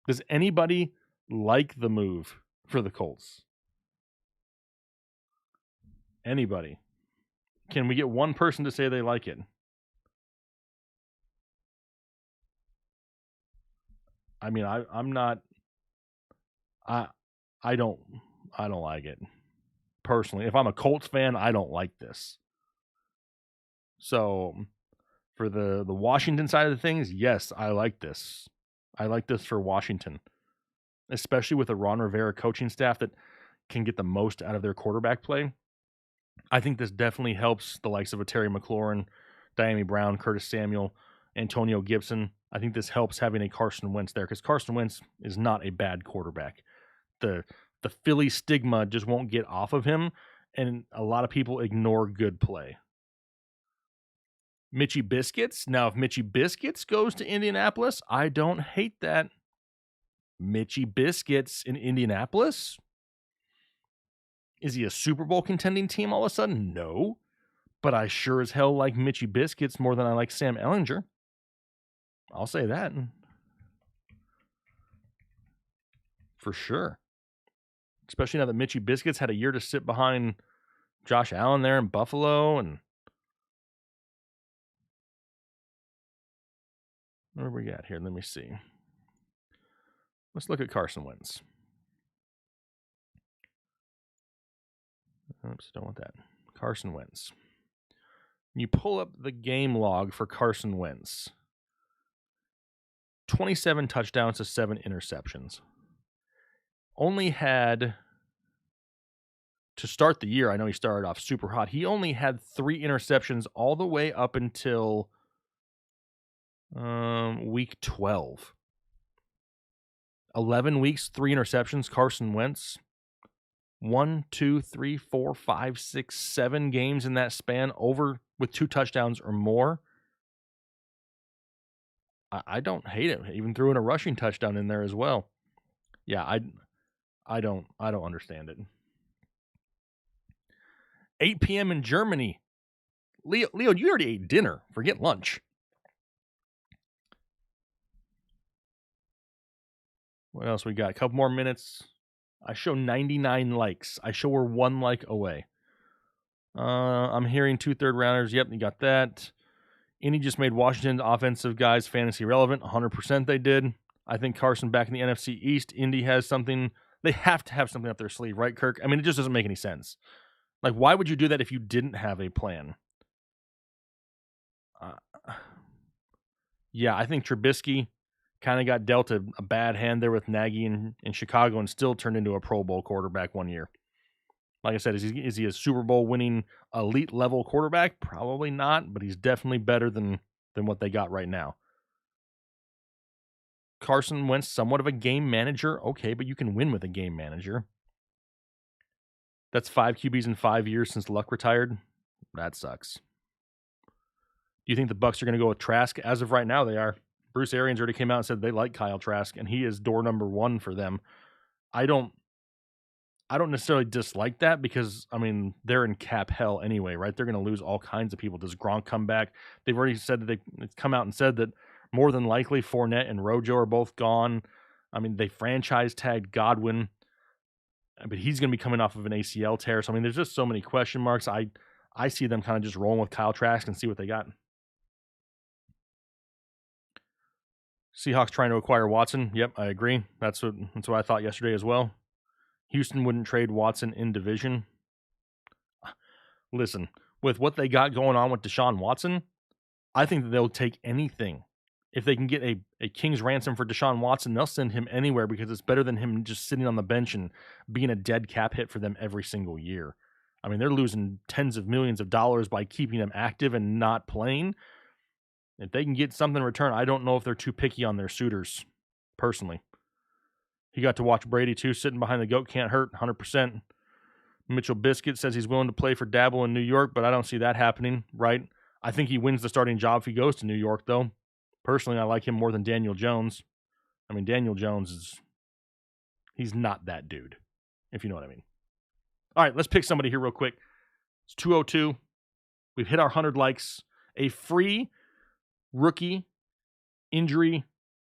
[SPEAKER 1] Does anybody like the move for the Colts? Anybody? Can we get one person to say they like it? I mean, I'm not. I don't like it personally. If I'm a Colts fan, I don't like this. So for the Washington side of the things, yes, I like this. I like this for Washington, especially with a Ron Rivera coaching staff that can get the most out of their quarterback play. I think this definitely helps the likes of a Terry McLaurin, Diami Brown, Curtis Samuel, Antonio Gibson. I think this helps having a Carson Wentz there because Carson Wentz is not a bad quarterback. The Philly stigma just won't get off of him, and a lot of people ignore good play. Mitchy Biscuits. Now, if Mitchy Biscuits goes to Indianapolis, I don't hate that. Mitchy Biscuits in Indianapolis? Is he a Super Bowl contending team all of a sudden? No. But I sure as hell like Mitchy Biscuits more than I like Sam Ehlinger. I'll say that. For sure. Especially now that Mitchy Biscuits had a year to sit behind Josh Allen there in Buffalo. And where we got here? Let me see. Let's look at Carson Wentz. Oops, don't want that. Carson Wentz. You pull up the game log for Carson Wentz. 27 touchdowns to 7 interceptions. Only had, to start the year, I know he started off super hot. He only had 3 interceptions all the way up until week 12. 11 weeks, 3 interceptions. Carson Wentz. 1, 2, 3, 4, 5, 6, 7 games in that span over with 2 touchdowns or more. I don't hate it. Even threw in a rushing touchdown in there as well. Yeah, I don't understand it. 8 p.m. in Germany. Leo, you already ate dinner. Forget lunch. What else we got? A couple more minutes. I show 99 likes. I show we're 1 like away. I'm hearing 2 third-rounders. Yep, you got that. Indy just made Washington's offensive guys fantasy relevant. 100% they did. I think Carson back in the NFC East. Indy has something. They have to have something up their sleeve, right, Kirk? I mean, it just doesn't make any sense. Like, why would you do that if you didn't have a plan? Yeah, I think Trubisky kind of got dealt a bad hand there with Nagy in Chicago and still turned into a Pro Bowl quarterback one year. Like I said, is he a Super Bowl winning elite level quarterback? Probably not, but he's definitely better than what they got right now. Carson Wentz, somewhat of a game manager. Okay, but you can win with a game manager. That's 5 QBs in 5 years since Luck retired. That sucks. Do you think the Bucs are going to go with Trask? As of right now, they are. Bruce Arians already came out and said they like Kyle Trask, and he is door number 1 for them. I don't necessarily dislike that because, I mean, they're in cap hell anyway, right? They're going to lose all kinds of people. Does Gronk come back? They've already said that they've come out and said that more than likely Fournette and Rojo are both gone. I mean, they franchise tagged Godwin, but he's going to be coming off of an ACL tear. So, I mean, there's just so many question marks. I see them kind of just rolling with Kyle Trask and see what they got. Seahawks trying to acquire Watson. Yep, I agree. That's what I thought yesterday as well. Houston wouldn't trade Watson in division. Listen, with what they got going on with Deshaun Watson, I think that they'll take anything. If they can get a king's ransom for Deshaun Watson, they'll send him anywhere because it's better than him just sitting on the bench and being a dead cap hit for them every single year. I mean, they're losing tens of millions of dollars by keeping him active and not playing. If they can get something in return, I don't know if they're too picky on their suitors, personally. He got to watch Brady, too, sitting behind the goat. Can't hurt, 100%. Mitchell Biscuit says he's willing to play for Dabble in New York, but I don't see that happening, right? I think he wins the starting job if he goes to New York, though. Personally, I like him more than Daniel Jones. I mean, Daniel Jones he's not that dude, if you know what I mean. All right, let's pick somebody here real quick. It's 2:02. We've hit our 100 likes. A free rookie injury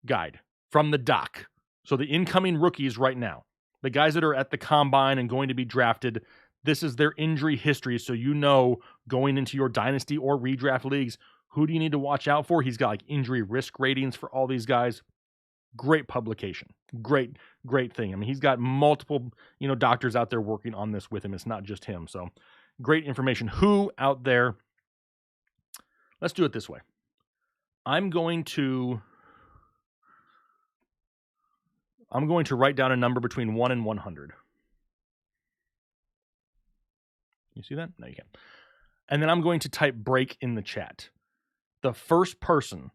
[SPEAKER 1] guide from the doc. So the incoming rookies right now, the guys that are at the combine and going to be drafted, this is their injury history. So you know going into your dynasty or redraft leagues, who do you need to watch out for? He's got like injury risk ratings for all these guys. Great publication. Great thing. I mean, he's got multiple, doctors out there working on this with him. It's not just him. So great information. Who out there? Let's do it this way. I'm going to write down a number between 1 and 100. You see that? No, you can't. And then I'm going to type break in the chat. The first person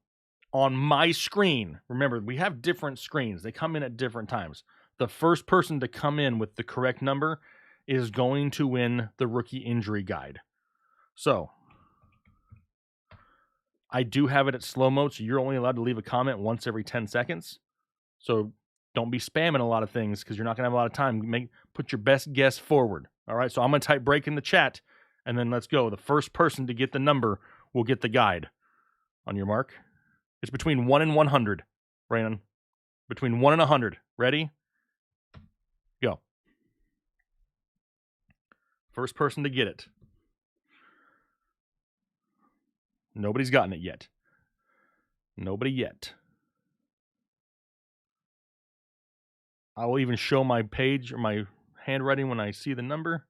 [SPEAKER 1] on my screen, remember, we have different screens. They come in at different times. The first person to come in with the correct number is going to win the rookie injury guide. So I do have it at slow mode, so you're only allowed to leave a comment once every 10 seconds. So don't be spamming a lot of things because you're not going to have a lot of time. Put your best guess forward. All right, so I'm going to type break in the chat, and then let's go. The first person to get the number will get the guide. On your mark. It's between 1 and 100, Brandon. Between 1 and 100. Ready? Go. First person to get it. Nobody's gotten it yet. Nobody yet. I will even show my page or my handwriting when I see the number.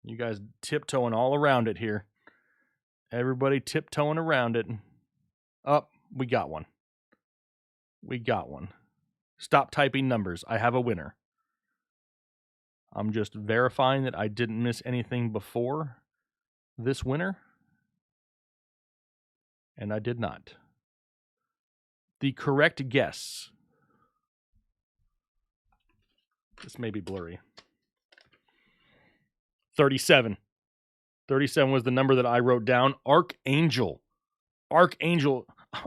[SPEAKER 1] You guys tiptoeing all around it here. Everybody tiptoeing around it. Oh, we got one. We got one. Stop typing numbers. I have a winner. I'm just verifying that I didn't miss anything before this winner. And I did not. The correct guess. This may be blurry. 37. 37 was the number that I wrote down. Archangel, a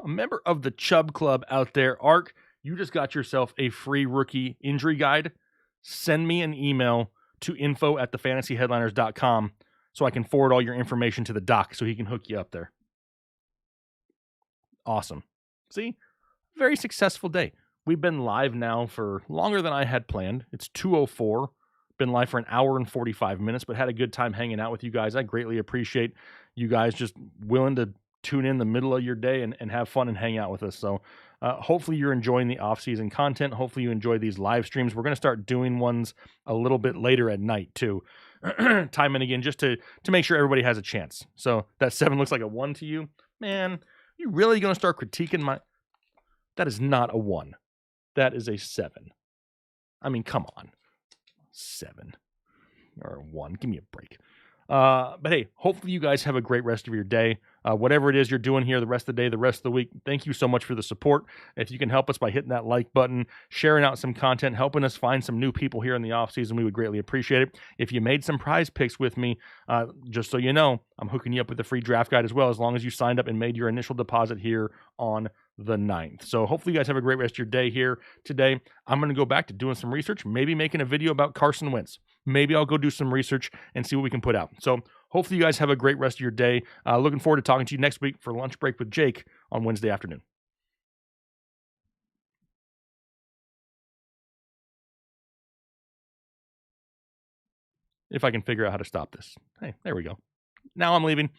[SPEAKER 1] member of the Chubb Club out there. Ark, you just got yourself a free rookie injury guide. Send me an email to info@thefantasyheadliners.com so I can forward all your information to the doc so he can hook you up there. Awesome. See? Very successful day. We've been live now for longer than I had planned. It's 2:04. Been live for an hour and 45 minutes, but had a good time hanging out with you guys. I greatly appreciate you guys just willing to tune in the middle of your day and have fun and hang out with us. So hopefully you're enjoying the off-season content. Hopefully you enjoy these live streams. We're going to start doing ones a little bit later at night too. Time in again just to make sure everybody has a chance. So that 7 looks like a 1 to you. Man, you really going to start critiquing my... That is not a 1. That is a 7. I mean, come on. 7 or a 1. Give me a break. But hey, hopefully you guys have a great rest of your day. Whatever it is you're doing here the rest of the day, the rest of the week, thank you so much for the support. If you can help us by hitting that like button, sharing out some content, helping us find some new people here in the off season, we would greatly appreciate it. If you made some prize picks with me, just so you know, I'm hooking you up with a free draft guide as well, as long as you signed up and made your initial deposit here on the 9th. So hopefully you guys have a great rest of your day here today. I'm going to go back to doing some research, maybe making a video about Carson Wentz. Maybe I'll go do some research and see what we can put out. So hopefully you guys have a great rest of your day. Looking forward to talking to you next week for Lunch Break with Jake on Wednesday afternoon. If I can figure out how to stop this. Hey, there we go. Now I'm leaving.